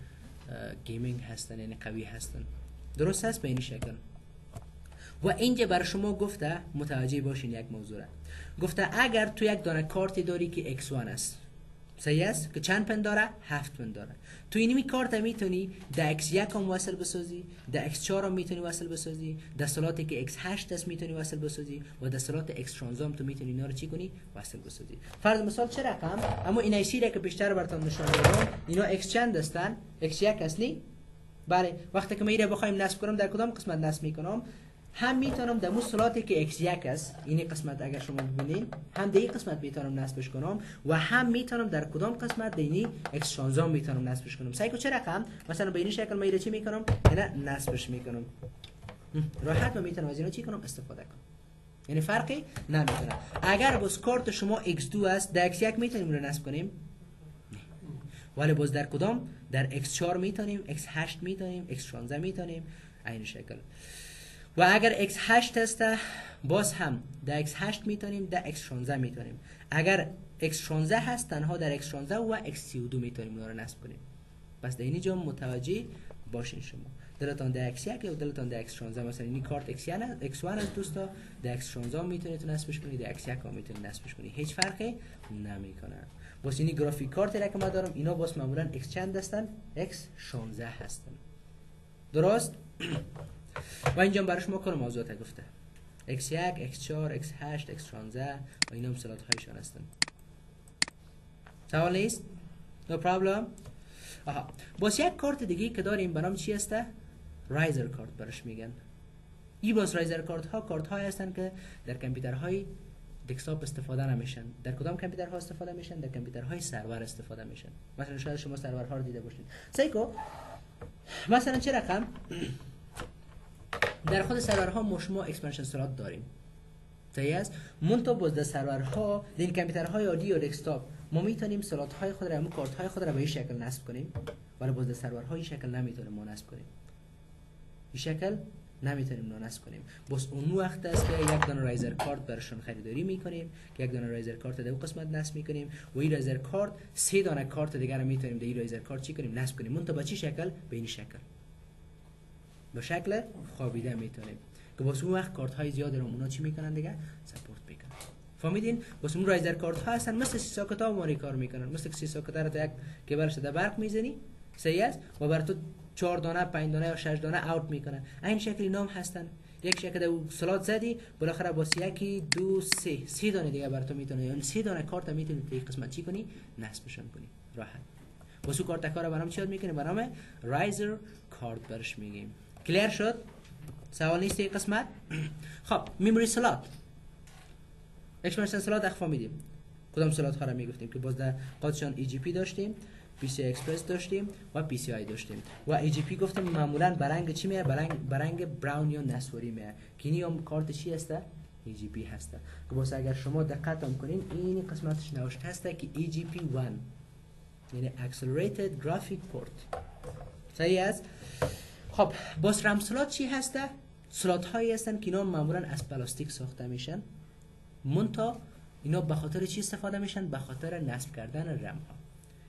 Speaker 1: گیمینگ هستن، یعنی قوی هستن. درست هست به این شکل. و اینجا برای شما گفته متوجه باشین یک موضوع. گفته اگر تو یک دانه کارتی داری که X1 است، صحیح است؟ که چند پن داره؟ 7 پن داره. تو اینمی کارت میتونی ده X1 هم وصل بسازی، ده X4 هم میتونی وصل بسازی، ده سلاتی که X8 است میتونی وصل بسازی و ده سلات X16 هم تو میتونی اینا رو چی کنی؟ وصل بسازی. فرض مثال چه رقم؟ اما این ایسی را که بیشتر براتون نشون میدم، اینا X چند هستن؟ X1 اصلی؟ بله. وقتی که میره بخوایم نصب کنم در کدام قسمت نصب میکنم؟ هم میتونم در سلاتی که X1 است، این قسمت اگر شما ببینین، هم در این قسمت میتونم نصبش کنم و هم میتونم در کدام قسمت دینی X16 میتونم نصبش کنم. سعی کو چه رقم؟ مثلا به این شکل میره چی میکنم؟ اینا نصبش میکنم. راحت میتونم از اینا چی کنم؟ استفاده کنم. یعنی فرقی نمیکنه. اگر باز کارت شما X2 است در X1 میتونیم رو نصب کنیم؟ ولی باز در کدام؟ در X4 میتونیم، X8 میتونیم، X16 میتونیم، این شکل. و اگر X8 است باز هم در X8 میتونیم، در X16 میتونیم. اگر X16 هست تنها در X16 و X32 میتونیم اون رو نصب کنیم. پس در اینجا متوجه باشین شما. دلتان در X1 یا دلتان در X16 مثلا این کارت X1 از دوستا در X16 میتونید نصبش کنید، در X1 هم میتونید نصبش کنید، هیچ فرقی نمیکنه. باز این گرافیک کارتی را که ما دارم اینا باز معمولا X چند هستن؟ X16 هستن. درست؟ و اینجا برای شما کار موضوعات گفته X1 X4 X8 X16 و اینا هم سلات هایشان هستن. سوال نیست؟ no problem. آها. باز یک کارت دیگه که داریم برام چی هسته؟ رایزر کارت برش میگن. این باز رایزر کارت های هستن که در کامپیوترهای دسکتاپ استفاده نمیشن. در کدام کامپیوترها استفاده میشن؟ در کامپیوترهای سرور استفاده میشن. مثلا شاید شما سرورها رو دیده باشید. سیکو مثلا چه رقم در خود سرورها شما اکسپنشن سلات داریم. صحیح است؟ منتها باز در سرورها در کامپیوترهای عادی و دسکتاپ ما میتونیم سلات های خود را، همون کارت های خود را به این شکل نصب کنیم، ولی باز در سرورها این شکل نمیتونیم ما نصب کنیم. این شکل نمیتونیم نصب کنیم. بس اون وقت است که یک دانه رایزر کارت برشون خریداری میکنیم که یک دانه رایزر کارت در اون قسمت نصب میکنیم و این رایزر کارت 3 دانه کارت دیگر رو میتونیم در این رایزر کارت چی کنیم؟ نصب کنیم. منتها به چه شکل؟ به این شکل. به شکل خوابیده میتونیم. که واسه اون وقت کارت های زیاد رو اونا چی میکنن دیگه؟ سپورت میکنن. فهمیدین؟ واسه اون رایزر کارت ها هستن مثل سی ساکت ها ماری کار میکنن. مثل سی ساکت رو تا یک کیبلش در برق میزنی، صحیح است؟ و بر تو 4 دانه 5 دانه یا 6 دانه اوت میکنن. این شکلی نام هستن. یک شکل او سلات زدی بالاخره واسه یکی 2 3 دانه دیگه بر تو میتونه، یعنی 3 دانه کارت میتونی توی قسمت چی کنی؟ نصبشون کنی. راحت. واسه کارت کارا برام چی یاد میکنیم؟ برام رایزر کارت برش میگیم. کلیر شد؟ سوال نیست این قسمت؟ خب میموری سلات اکسپنشن سلات اخفا میدیم. کدام سلات ها را میگفتیم که باز در قاطشان EGP داشتیم، PCI اکسپرس داشتیم و PCI داشتیم و EGP گفتیم معمولا برنگ چی میه؟ برنگ براون یا نسواری میه که اینی هم کارت چی هسته؟ EGP هسته. که باز اگر شما دقت هم کنین این قسمتش نوشته هسته که EGP1 یعنی Accelerated Graphic Port. صحیح است؟ خب باز رم سلات چی هسته؟ سلات هایی هستن که اینا معمولا از پلاستیک ساخته میشن. منتها اینا به خاطر چی استفاده میشن؟ به خاطر نصب کردن رم ها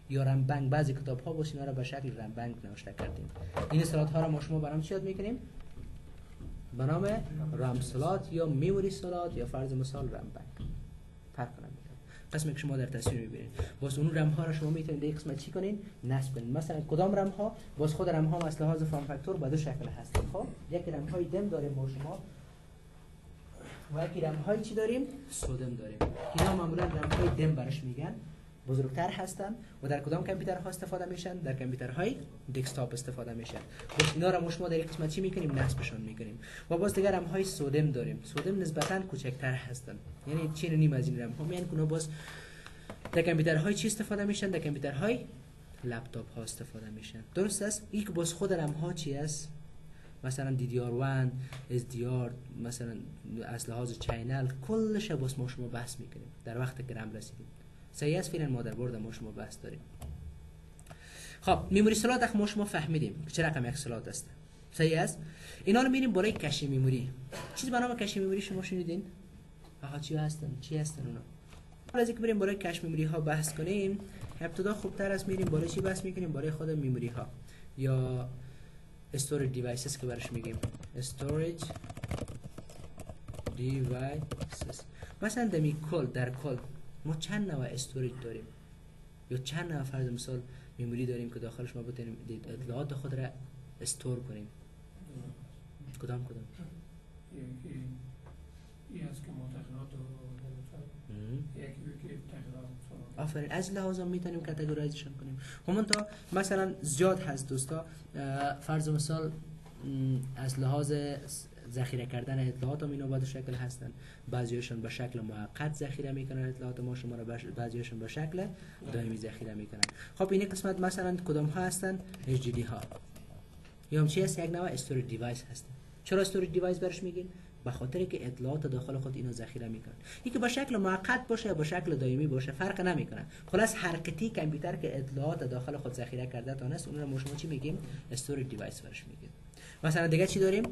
Speaker 1: یا رم بنک. بعضی کتاب ها باش اینا را به شکل رم بنک نوشته کردیم. این سلات ها را ما شما برام چی یاد میکنیم؟ به نام رم سلات یا میموری سلات یا فرض مثال رم بنک. فرق نمیکنه. قسمی که شما در تصویر میبینید. باز اون رم ها را شما میتونید در قسمت چی کنین؟ نصب کنین. مثلا کدام رم ها؟ باز خود رم ها از لحاظ فرم فاکتور به دو شکل هست. خب یک رم های دم داریم با شما و یک رم های چی داریم؟ سودم داریم. اینا معمولا رم های دم برش میگن. بزرگتر هستن و در کدام کامپیوترها استفاده میشن؟ در کامپیوترهای دسکتاپ استفاده میشن. باز اینا را شما در قسمت چی میکنیم؟ نصبشون میکنیم. و باز دیگه رم های سودم داریم. سودم نسبتا کوچکتر هستن. یعنی چین نیم از این رم ها میان که باز در کامپیوترهای چی استفاده میشن؟ در کامپیوترهای لپتاپ ها استفاده میشن. درست است؟ این که باز خود رم ها چی است؟ مثلا DDR1 SDR مثلا از لحاظ چینل کلش باز ما شما بحث میکنیم در وقت که رم رسیدیم. صحیح است؟ فعلا مادربرد ما شما بحث داریم. خب میموری سلات ما شما فهمیدیم چه رقم یک سلات است. صحیح است؟ اینا رو میریم بالای کش میموری. چیز به نام کش میموری شما شنیدین؟ آها چی هستن اونا؟ حالا از اینکه بریم بالای کش میموری ها بحث کنیم، ابتدا خوبتر است میریم بالای چی بحث میکنیم؟ بالای خود میموری ها یا استوریج دیوایسز که برش میگیم. استوریج دیوایسز. مثلا در کل ما چند نوع استوریج داریم یا چند نوع فرض مثال میموری داریم که داخلش ما بتونیم اطلاعات خود را استور کنیم. کدام
Speaker 2: یکی از که متغیرات یکی تغییرات.
Speaker 1: آفرین. از لحاظ میتونیم کاتگورایزشن کنیم. همونطور مثلا زیاد هست دوستا فرض مثال از لحاظ ذخیره کردن اطلاعات هم اینا با دو شکل هستن. بعضیاشون به شکل موقت ذخیره میکنن اطلاعات ما شما را، بعضیاشون به شکل دائمی ذخیره میکنن. خب این قسمت مثلا کدام ها هستن؟ HDD ها یا هم چی هست؟ یک نوع استوریج دیوایس هستن. چرا استوریج دیوایس برش میگیم؟ به خاطر که اطلاعات داخل خود اینو ذخیره میکنن. یکی به شکل موقت باشه یا به شکل دائمی باشه فرق نمیکنه. خلاص هر قطعه کامپیوتر که اطلاعات داخل خود ذخیره کرده تانست اون رو ما شما چی میگیم؟ استوریج دیوایس برش میگیم. مثلا دیگه چی داریم؟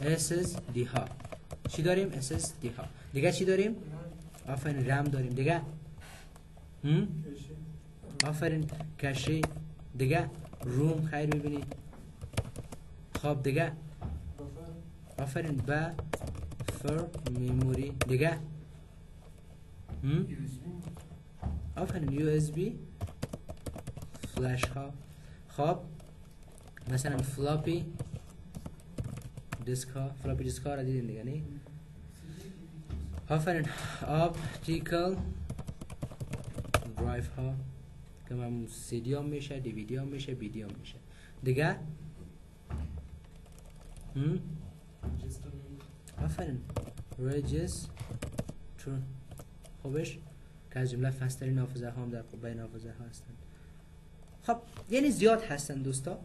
Speaker 1: SSD ها. چی داریم؟ SSD ها. دیگه چی داریم؟ آفرین رم داریم. دیگه آفرین کشه. دیگه روم خیر ببینی. خب دیگه آفرین بفر میموری. دیگه آفرین USB فلش ها. خب مثلا فلاپی دیسک ها. فلاپی دیسک ها را دیدین دیگه نه؟ آفرین اپتیکال درایو ها که من CD هم میشه، DVD هم میشه، BD هم میشه. دیگه آفرین رجستر خوبش که از جمله فسترین حافظه ها هم در بین حافظه ها هستند. خب یعنی زیاد هستند دوستا.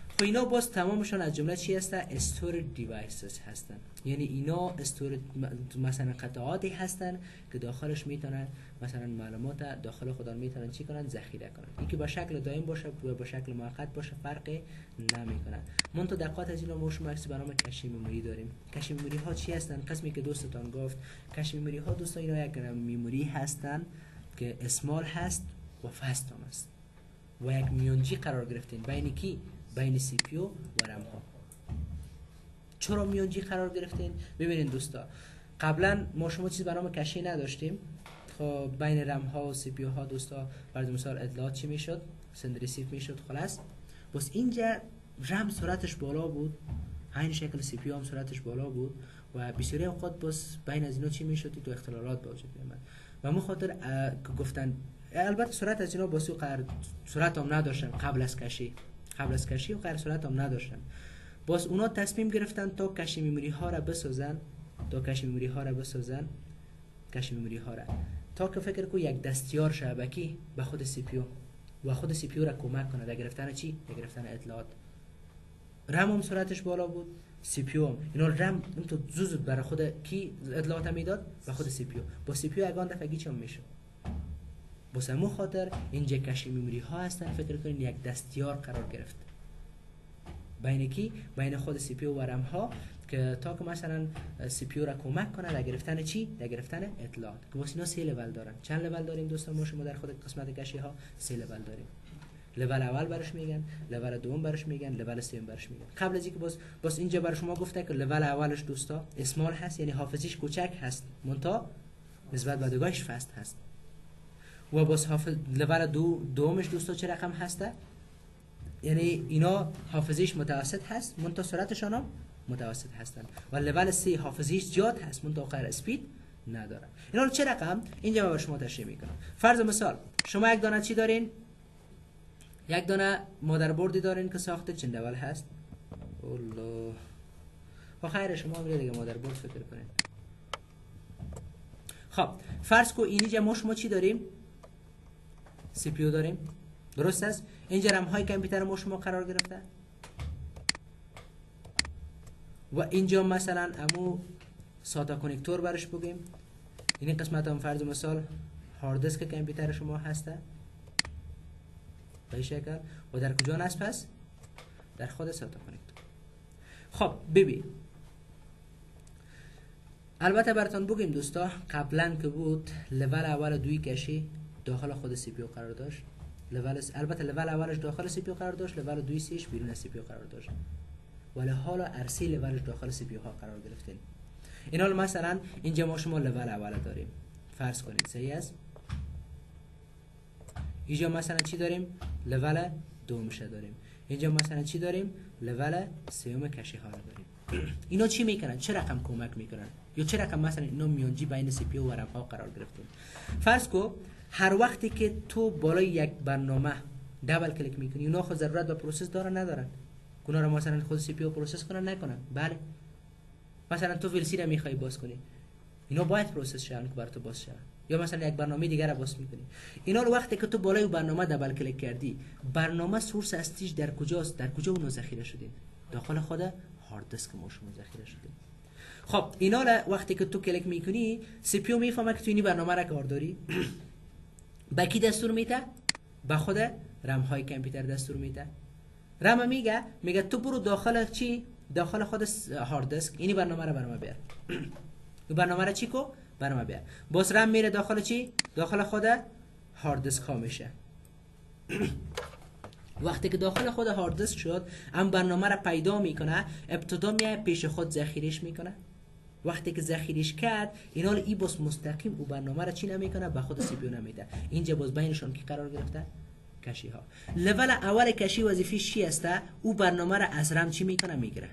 Speaker 1: خب اینا باز تمامشون از جمله چی هستن؟ استوریج دیوایسز هستن. یعنی اینا استوریج مثلا قطعاتی هستن که داخلش میتونن مثلا معلومات داخل خودان میتونن چی کنن؟ ذخیره کنن. یکی با شکل دائم باشه و با شکل موقت باشه فرقی نمیکنه. من تو دقیقاً از اینا ما شما عکس برنامه کش مموری داریم. کش مموری ها چی هستن؟ قسمی که دوستتان گفت کش مموری ها دوستا اینا یک مموری هستن که اسمال هست و فست هم است و یک میانجی قرار گرفتین بین کی؟ بین سی پی و رم ها. چرا میانجی قرار گرفتین؟ ببینید دوستا قبلا ما شما چیز برنامه کشی نداشتیم. خب بین رم ها و سی پی ها دوستا برای مثال اطلاعات چی میشد؟ سند ریسیو میشد. خلاص بس اینجا رم سرعتش بالا بود، همین شکل سی پی هم سرعتش بالا بود و بسیاری اوقات بس بین از اینا چی میشد؟ تو اختلالات به وجود میومد. و مو خاطر گفتن البته سرعت از اینا باسو قرار سرعت هم نداشتن قبل از کشی و قرار سرعت هم نداشتن. باز اونا تصمیم گرفتن تا کش مموری ها را بسازن کش مموری ها را تا که فکر کو یک دستیار شبکی به خود سی پی و خود سی پی را کمک کنه در گرفتن چی؟ در گرفتن اطلاعات. رم هم سرعتش بالا بود، سی پی هم. اینا رم تو زود برای خود کی اطلاعات میداد؟ به خود سی پی. با سی پی یگان دفعه گیچ هم میشه. بس همون خاطر اینجا کش مموری ها هستن فکر کنین یک دستیار قرار گرفت بین کی؟ بین خود سی پی و رم ها که تا که مثلا سی پی را کمک کنه در گرفتن چی؟ در گرفتن اطلاعات. که واسه اینا 3 لول دارن. چند لول داریم دوستان ما شما در خود قسمت کشی ها؟ 3 لول داریم. لول اول برش میگن، لول دوم برش میگن، لول سوم برش میگن. قبل از اینکه باز اینجا برای شما گفته که لول اولش دوستا اسمال هست، یعنی حافظیش کوچک هست، منتها نسبت به دیگه‌اش فست هست. و باز لول دومش دوستا چه رقم هسته؟ یعنی اینا حافظیش متوسط هست منتها سرعتشان هم متوسط هستن. و لول 3 حافظیش زیاد هست منتها غیر اسپید نداره. اینا رو چه رقم؟ اینجا من به شما تشریح میکنم. فرض مثال شما یک دانه چی دارین؟ یک دانه مادربردی دارین که ساخته چند لول هست؟ الله خیر شما میره دیگه مادربرد فکر کنین. خب فرض کو اینجا ما شما چی داریم؟ سی پی یو داریم. درست است؟ اینجا رم های کامپیوتر ما شما قرار گرفته و اینجا مثلا امو ساتا کنکتور برش بگیم. این قسمت هم فرض مثال هارد دیسک کامپیوتر شما هسته به شکل و در کجا نصب هست؟ در خود ساتا کنکتور. خب ببین البته براتون بگیم دوستا قبلا که بود لول اول دوی کشی داخل خود سی پی یو قرار داشت. البته لول اولش داخل سی پی یو قرار داشت، لول دوی سیش بیرون سی پی یو قرار داشت. ولی حالا ارسی لولش داخل سی پی یو ها قرار گرفتین. اینا مثلا اینجا ما شما لول اول داریم. فرض کنید صحیح است. اینجا مثلا چی داریم؟ لول دومش داریم. اینجا مثلا چی داریم؟ لول سوم کشی ها داریم. اینا چی میکنن؟ چه رقم کمک میکنن؟ یا چه رقم مثلا اینا میانجی بین سی پی یو و رم ها قرار گرفتیم؟ فرض کو هر وقتی که تو بالای یک برنامه دبل کلیک میکنی اونا خود ضرورت به پروسس دارن ندارن؟ اونا رو مثلا خود سی پی یو پروسس کنن نکنن؟ بله. مثلا تو ویلسی رو میخوای باز کنی اینا باید پروسس شون که برات باز شه. یا مثلا یک برنامه دیگر رو باز میکنی اینا رو وقتی که تو بالای برنامه دبل کلیک کردی برنامه سورس اصلیش در کجاست؟ در کجا اون ذخیره شده؟ داخل خود هارد دیسک ما شما ذخیره شده. خب اینا وقتی که تو کلیک میکنی سی پی یو میفهمه که تو این برنامه را کار داری. با کی دستور میده؟ با خود رم های کامپیوتر دستور میده. رم میگه تو برو داخل چی؟ داخل خود هارد دیسک این برنامه را برام بیار. این برنامه را چی کو؟ برام بیار. باز رم میره داخل چی؟ داخل خود هارد دیسک ها میشه. وقتی که داخل خود هارد دیسک شد، هم برنامه را پیدا میکنه، ابتدا میای پیش خود ذخیرهش میکنه. وقتی که ذخیرهش کرد، اینا ای باز مستقیم او برنامه را چی نمیکنه، به خود سی پی یو نمیده. اینجا باز بینشون کی قرار گرفته؟ کشی ها. لول اول کشی وظیفه‌اش چی است؟ او برنامه را از رم چی میکنه؟ میگیره.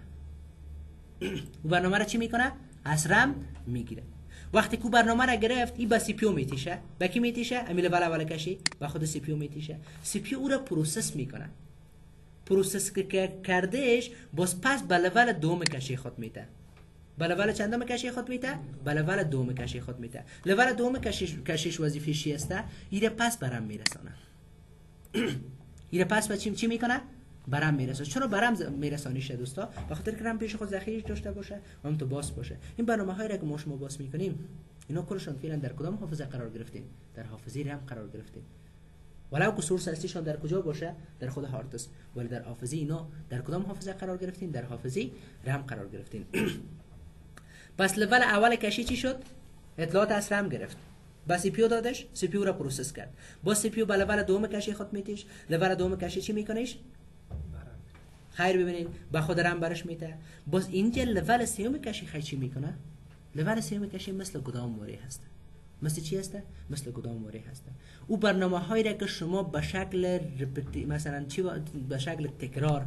Speaker 1: او برنامه را چی میکنه؟ از رم میگیره. وقتی که برنامه را گرفت، این به سی پی یو میتیشه. به کی میتیشه؟ امی لول اول کشی به خود سی پی یو میتیشه. سی پی یو او را پروسس میکنه. پروسس که کردهش باز پس به لول دوم کشی خود میده. به لول چندم کشی خود میده؟ به لول دوم کشی خود میده. لول دوم کشیش وظیفه‌اش چی است؟ ایره پس برام میرسونه. ایره پس به چی میکنه؟ برام میرسونه. چرا برام میرسونیش دوستا؟ به خاطر که رم پیش خود ذخیره‌اش داشته باشه، هم تو باز باشه. این برنامه‌هایی را که ما شما باز میکنیم، اینا کلشون فعلا در کدام حافظه قرار گرفتیم؟ در حافظه رم قرار گرفتیم. ولو که سورس اصلیشون در کجا باشه؟ در خود هارد دیسک. ولی در حافظه اینا در کدام حافظه قرار گرفتیم؟ در حافظه رم قرار گرفتیم. پس لول اول کشی چی شد؟ اطلاعات از رم گرفت. با سی پی یو دادش، سی پی یو را پروسس کرد. با سی پی یو به لول دوم کشی خود میتیش. لول دوم کشی چی میکنیش؟ خیر ببینین با خود رم برش میته. باز اینجا لول سوم کشی خیر چی میکنه؟ لول سوم کشی مثل گدامواره هست. مثل چی هست؟ مثل گدامواره هست. او برنامه‌هایی را که شما به شکل مثلا چی به شکل تکرار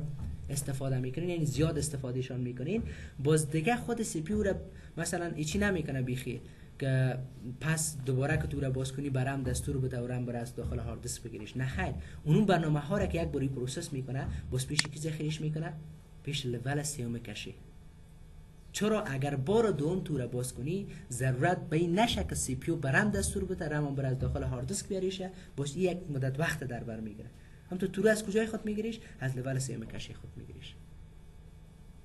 Speaker 1: استفاده میکنین، یعنی زیاد استفادهشان میکنین، باز دیگه خود سی پی یو را مثلا ایچی نمیکنه بیخی که پس دوباره که تو را باز کنی برام دستور بده و رم بر از داخل هارد دیسک بگیریش. نه خیر، اون برنامه ها را که یک باری پروسس میکنه، باز پیش کی ذخیره‌اش میکنه؟ پیش لول سوم کشی. چرا اگر بار دوم تو را باز کنی، ضرورت به این نشه که سی پی یو برام دستور بده رم بر از داخل هارد دیسک بیاریشه، باز یک مدت وقت در بر میگیره. هم تو را از کجای خود میگیریش؟ از لول سوم کشی خود میگیریش.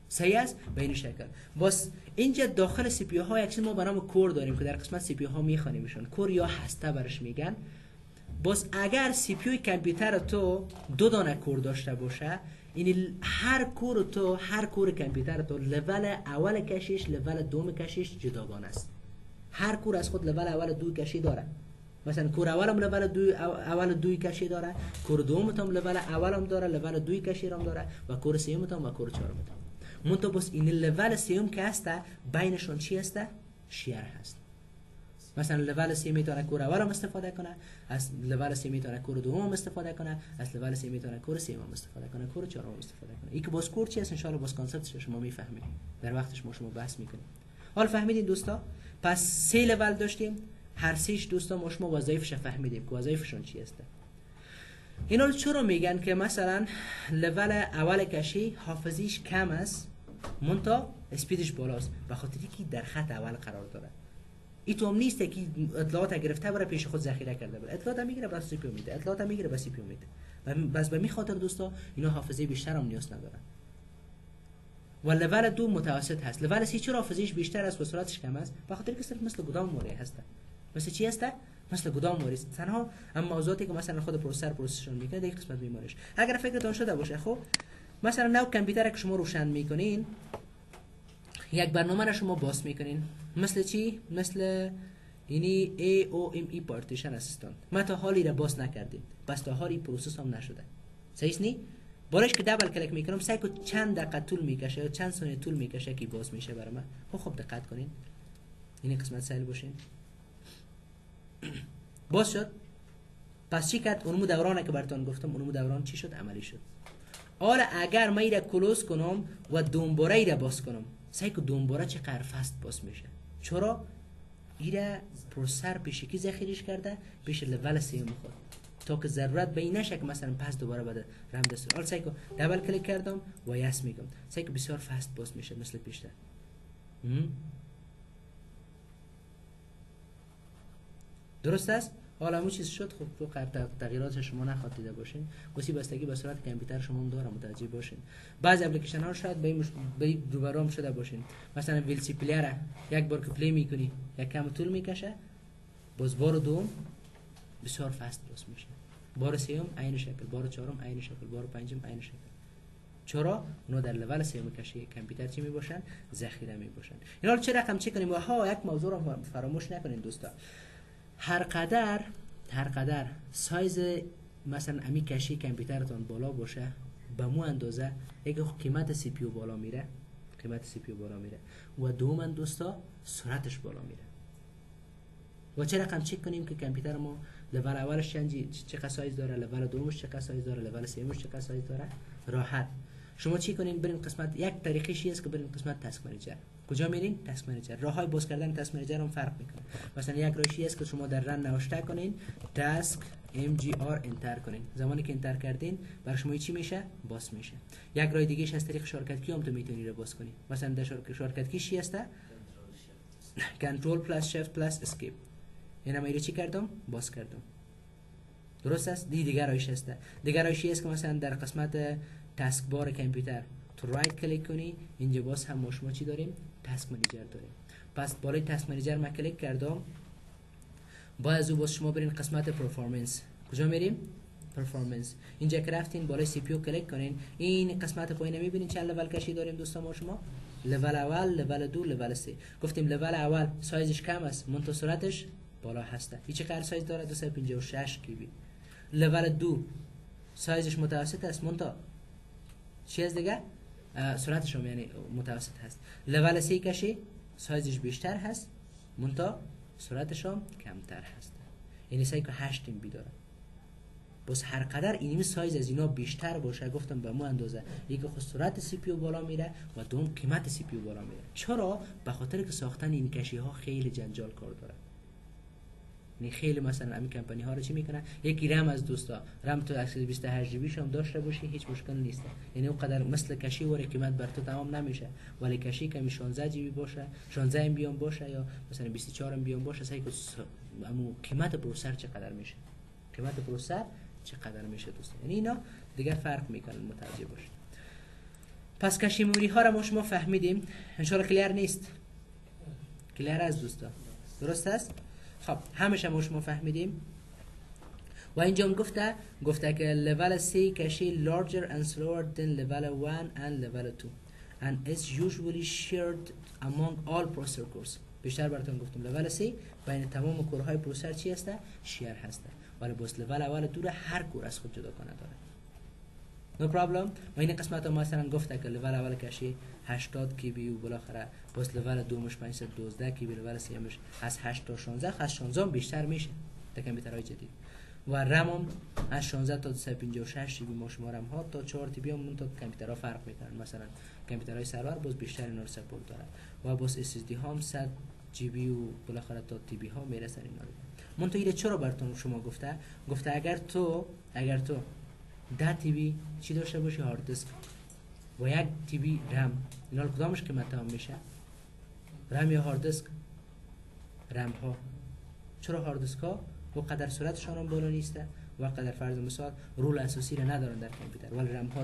Speaker 1: صحیح است؟ به این شکل. باز اینجا داخل سی پی یو ها یک چیز ما به نام کور داریم که در قسمت سی پی یو ها میخوانیمشون. کور یا هسته برش میگن. باز اگر سی پی یو کامپیوتر تو دو دانه کور داشته باشه، این هر کور کامپیوتر تو لول اول کشیش لول دوم کشیش جداگانه است. هر کور از خود لول اول دو کشی داره. مثلا کور اولم لول دوی کشی داره، کور دوم هم لول اولم داره، لول دوی کشی هم داره و کور سوم هم و کور چهارم هم. منتها بس این لول سوم که هست بینشون چی هست؟ شیر هست. مثلا لول سوم میتونه کور اولم استفاده کنه، از لول سوم میتونه کور دوم استفاده کنه، از لول سوم میتونه کور سوم استفاده کنه، کور چهارم استفاده کنه. این که باز کور چی است ان شاء الله باز کانسپتش شما میفهمید. در وقتش ما شما بحث میکنیم. حال فهمیدین دوستا؟ پس سه لول داشتیم. هر سیش دوستا ما شما وظایفش فهمیدیم که وظایفشون چی است. اینا رو چرا میگن که مثلا لول اول کشی حافظیش کم است منتها اسپیدش بالاست؟ به خاطر اینکه در خط اول قرار داره. این تو هم نیست که اطلاعات گرفته بره پیش خود ذخیره کرده بره. اطلاعات میگیره به سی پی یو میده، اطلاعات میگیره به سی پی یو میده. بس به می خاطر دوستا اینا حافظه بیشتر هم نیاز ندارن. و لول دو متوسط هست. لول سی چرا حافظه‌اش بیشتر است و سرعتش کم است؟ به خاطر که صرف مثل گدام موره هست. مثل چی هست؟ مثل گدام موری است. تنها اما موضوعاتی که مثلا خود پروسسشون میکنه در قسمت بیماریش. اگر فکرتون شده باشه، خب مثلا نو کامپیوتر که شما روشن میکنین، یک برنامه را شما باز میکنین، مثل چی؟ مثل اینی AOME پارتیشن اسیستانت. ما تا حالی را باز نکردیم، پس تا حالی پروسس هم نشده. صحیح نی؟ بارش که دبل کلیک میکنم سعی کنم چند دقیقه طول میکشه یا چند ثانیه طول میکشه که باز میشه برام. خب دقت کنین. این قسمت سهل باشین. باز شد. پس چی کرد؟ اونمو دورانه که براتون گفتم، اونمو دوران چی شد؟ عملی شد. حالا اگر من ایره کلوز کنم و دومباره ایره باز کنم، سعی کنم دومباره چقدر فست باز میشه. چرا؟ ایره پروسسور پیش کی ذخیرش کرده؟ پیش لول سوم خود. تا که ضرورت به این نشه که مثلا پس دوباره بده رم دستور. حالا سعی کنم دبل کلیک کردم و یس میگم. سعی کنم بسیار فست باز میشه مثل پیشتر. درست است؟ حالا همون چیز شد، خب تو تغییرات شما نخواد دیده باشین، واسه بستگی به سرعت کامپیوتر شما هم داره، متوجه باشین. بعضی اپلیکیشن ها شاید به روبرام شده باشین، مثلا ویلسی پلیر یک بار که پلی میکنی یک کم طول میکشه، باز بار دوم بسیار فست باز میشه، بار سوم عین شکل، بار چهارم عین شکل، بار پنجم عین شکل. چرا؟ اونا در لول سوم کشی کامپیوتر چی میباشن؟ ذخیره میباشن. اینا رو چه رقم چه کنیم؟ ها یک موضوع رو فراموش نکنین دوستا، هر قدر سایز مثلا امی کشی کامپیوترتون بالا باشه، به مو اندازه یک قیمت سی پی یو بالا میره، و دوم دوستا سرعتش بالا میره. و چه رقم چک کنیم که کامپیوتر ما لول اولش چقدر سایز داره، لول دومش چقدر سایز داره، لول سومش چقدر سایز داره؟ راحت شما چی کنین؟ برین قسمت، یک طریقه چی است که برین قسمت تاسک منیجر. کجا میرین؟ تاسک منیجر. راههای باز کردن تاسک منیجر هم فرق میکنه. مثلا یک راهی است که شما در رن نوشته کنین تاسک MGR انتر کنین، زمانی که انتر کردین برای شما چی میشه؟ باز میشه. یک راه دیگه از طریق شارکت کی هم تو میتونی رو باز کنی. مثلا در شارکت کی چی است؟ کنترل پلاس شیفت پلاس اسکیپ. اینا میره چی کردم؟ باز کردم. درست است؟ دیگر راهش است. دیگر راهی است که مثلا در قسمت تاسک بار کامپیوتر تو رایت کلیک کنی، اینجا باز هم شما چی داریم؟ تاسک منیجر داریم. پس بالای تاسک منیجر ما کلیک کردم، باز باز شما برین قسمت پرفورمنس. کجا میریم؟ پرفورمنس. اینجا که رفتین بالای سی پی یو کلیک کنین، این قسمت پایین میبینین چند لول کشی داریم دوستان ما شما؟ لول اول، لول دو، لول سه. گفتیم لول اول سایزش کم است، منتها سرعتش بالا هسته. این چقدر سایز داره؟ 256 کیبی. لول دو سایزش متوسط است، منتها چی از دیگه؟ سرعتش هم یعنی متوسط هست. لول سی کشی سایزش بیشتر هست، منتها سرعتش هم کمتر هست. یعنی 8 ام بی داره. بس هر قدر اینمی سایز از اینا بیشتر باشه، گفتم به مو اندازه، یک خود سرعت سی پی یو بالا میره و دوم قیمت سی پی یو بالا میره. چرا؟ به خاطر که ساختن این کشی ها خیلی جنجال کار داره. یعنی خیلی مثلا همین کمپانی ها رو چی میکنن؟ یکی رم از دوستا، رم تو 128 جی بی شم داشته باشی هیچ مشکل نیست. یعنی اون قدر مثل کشی وره قیمت بر تو تمام نمیشه، ولی کشی کمی 16 جی بی باشه، 16 ام بی باشه یا مثلا 24 ام بی باشه، سعی کن همون قیمت پروسر چقدر میشه. قیمت پروسر چقدر میشه دوستان؟ یعنی اینا دیگه فرق میکنن، متوجه باشید. پس کشی موری ها رو ما شما فهمیدیم، ان شاء الله کلیر نیست؟ کلیر از دوستا، درست است؟ خب همش ما شما فهمیدیم. و اینجا هم گفته که level C کشی larger and slower than level 1 and level 2 and is usually shared among all processor cores. بیشتر براتون گفتم level C بین تمام کورهای پروسسور چی هسته؟ شیر هسته، ولی بس level اول دور هر کور از خود جدا کنه داره. no problem. و این قسمت ما مثلا گفته که level اول کشی 80 کی بی و بالاخره بس level دومش 512 کی بی، level سومش از 8 تا 16، از 16 بیشتر میشه در کامپیوترهای جدید. و رم هم از 16 تا 256 جی بی ما شما رم ها تا 4 تی بی هم تا کامپیوترها فرق میکنن. مثلا کامپیوترهای سرور باز بیشتر اینا رو سپورت داره و باز اس اس دی هم 100 جی بی و بالاخره تا تی بی ها میرسن اینا رو. منتها اینو چرا براتون شما گفته اگر تو 10 تی بی چی داشته باشی هارد دیسک و 1 تی بی رم، اینا کدامش قیمت تمام میشه؟ رم یا هارد دیسک؟ رم ها. چرا هارد دیسک ها و قدر سرعتشان هم بالا نیسته و قدر فرض مثال رول اساسی را ندارن در کامپیوتر، ولی رم ها